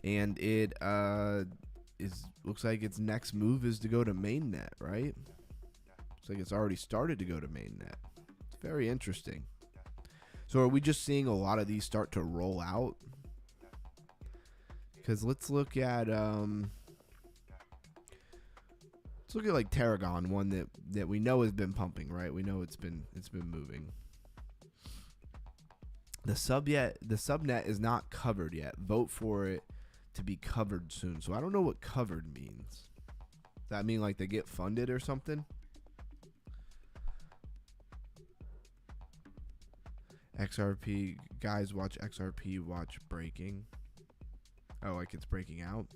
And it looks like its next move is to go to mainnet, right? Looks like it's already started to go to mainnet. It's very interesting. So are we just seeing a lot of these start to roll out? Because let's look at like Tarragon, one that we know has been pumping, right? We know it's been moving. The subnet is not covered yet. Vote for it to be covered soon. So I don't know what covered means. Does that mean like they get funded or something? XRP, guys, watch XRP, watch breaking. Oh, like it's breaking out.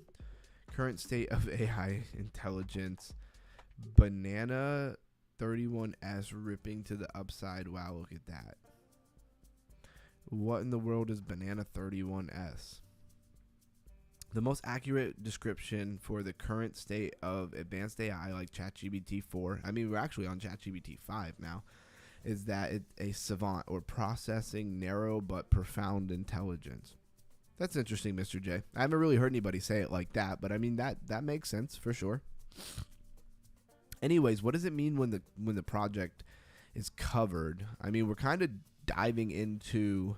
Current state of AI intelligence. Banana 31S ripping to the upside. Wow, look at that. What in the world is Banana 31S? The most accurate description for the current state of advanced AI like ChatGPT 4, I mean, we're actually on ChatGPT 5 now, is that it's a savant or processing narrow but profound intelligence. That's interesting, Mr. J. I haven't really heard anybody say it like that, but I mean, that makes sense for sure. Anyways, what does it mean when the project is covered? I mean, we're kind of diving into...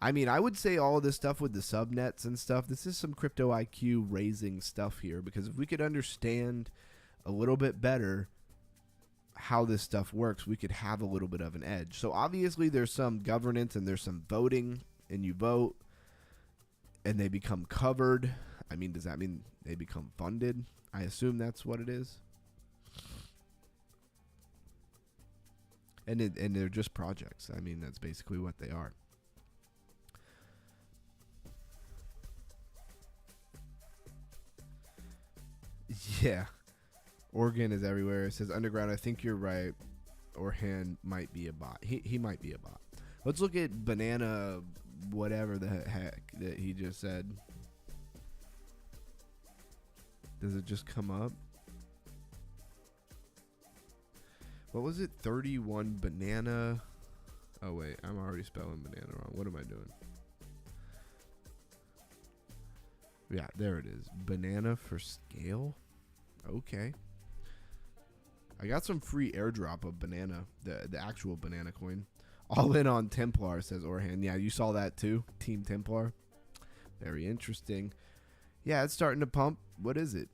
I mean, I would say all of this stuff with the subnets and stuff, this is some crypto IQ raising stuff here, because if we could understand a little bit better how this stuff works, we could have a little bit of an edge. So obviously there's some governance and there's some voting, and you vote and they become covered. I mean, does that mean they become funded? I assume that's what it is. And they're just projects. I mean, that's basically what they are. Yeah. Oregon is everywhere. It says underground. I think you're right. Orhan might be a bot. He might be a bot. Let's look at Banana whatever the heck that he just said. Does it just come up? What was it? 31 banana. Oh wait, I'm already spelling banana wrong. What am I doing? Yeah, there it is. Banana for scale. Okay. I got some free airdrop of banana, the actual banana coin. All in on Templar, says Orhan. Yeah, you saw that too. Team Templar. Very interesting. Yeah, it's starting to pump. What is it?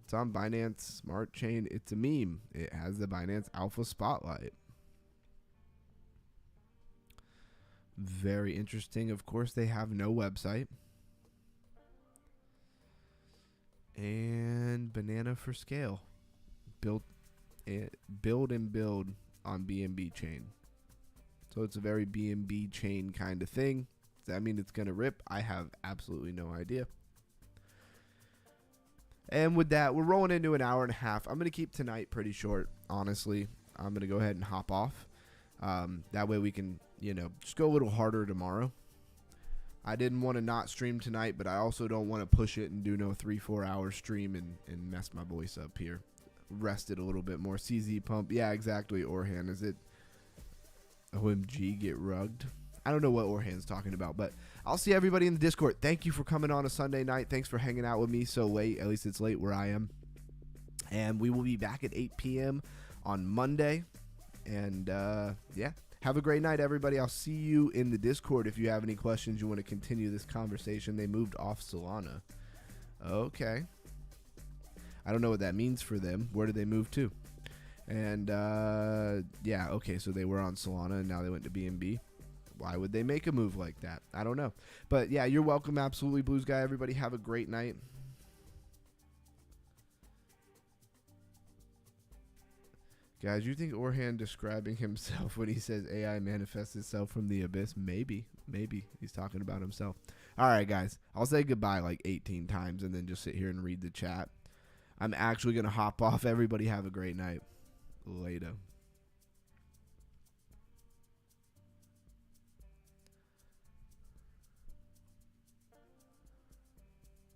It's on Binance Smart Chain. It's a meme. It has the Binance Alpha Spotlight. Very interesting. Of course, they have no website. And banana for scale. Build and build on BNB chain. So it's a very BNB chain kind of thing. Does that mean it's going to rip? I have absolutely no idea. And with that, we're rolling into an hour and a half. I'm going to keep tonight pretty short, honestly. I'm going to go ahead and hop off. That way we can, just go a little harder tomorrow. I didn't want to not stream tonight, but I also don't want to push it and do no 3-4 hour stream and mess my voice up here. Rested a little bit more. CZ pump. Yeah, exactly. Orhan, is it OMG get rugged? I don't know what Orhan's talking about, but I'll see everybody in the Discord. Thank you for coming on a Sunday night. Thanks for hanging out with me so late. At least it's late where I am. And we will be back at 8 p.m. on Monday. And, yeah. Have a great night, everybody. I'll see you in the Discord if you have any questions. You want to continue this conversation. They moved off Solana. Okay. I don't know what that means for them. Where did they move to? And, yeah, okay, so they were on Solana, and now they went to BNB. Why would they make a move like that? I don't know. But, yeah, you're welcome, absolutely, Blues Guy. Everybody have a great night. Guys, you think Orhan describing himself when he says AI manifests itself from the abyss? Maybe. Maybe he's talking about himself. All right, guys. I'll say goodbye like 18 times and then just sit here and read the chat. I'm actually going to hop off. Everybody have a great night. Later.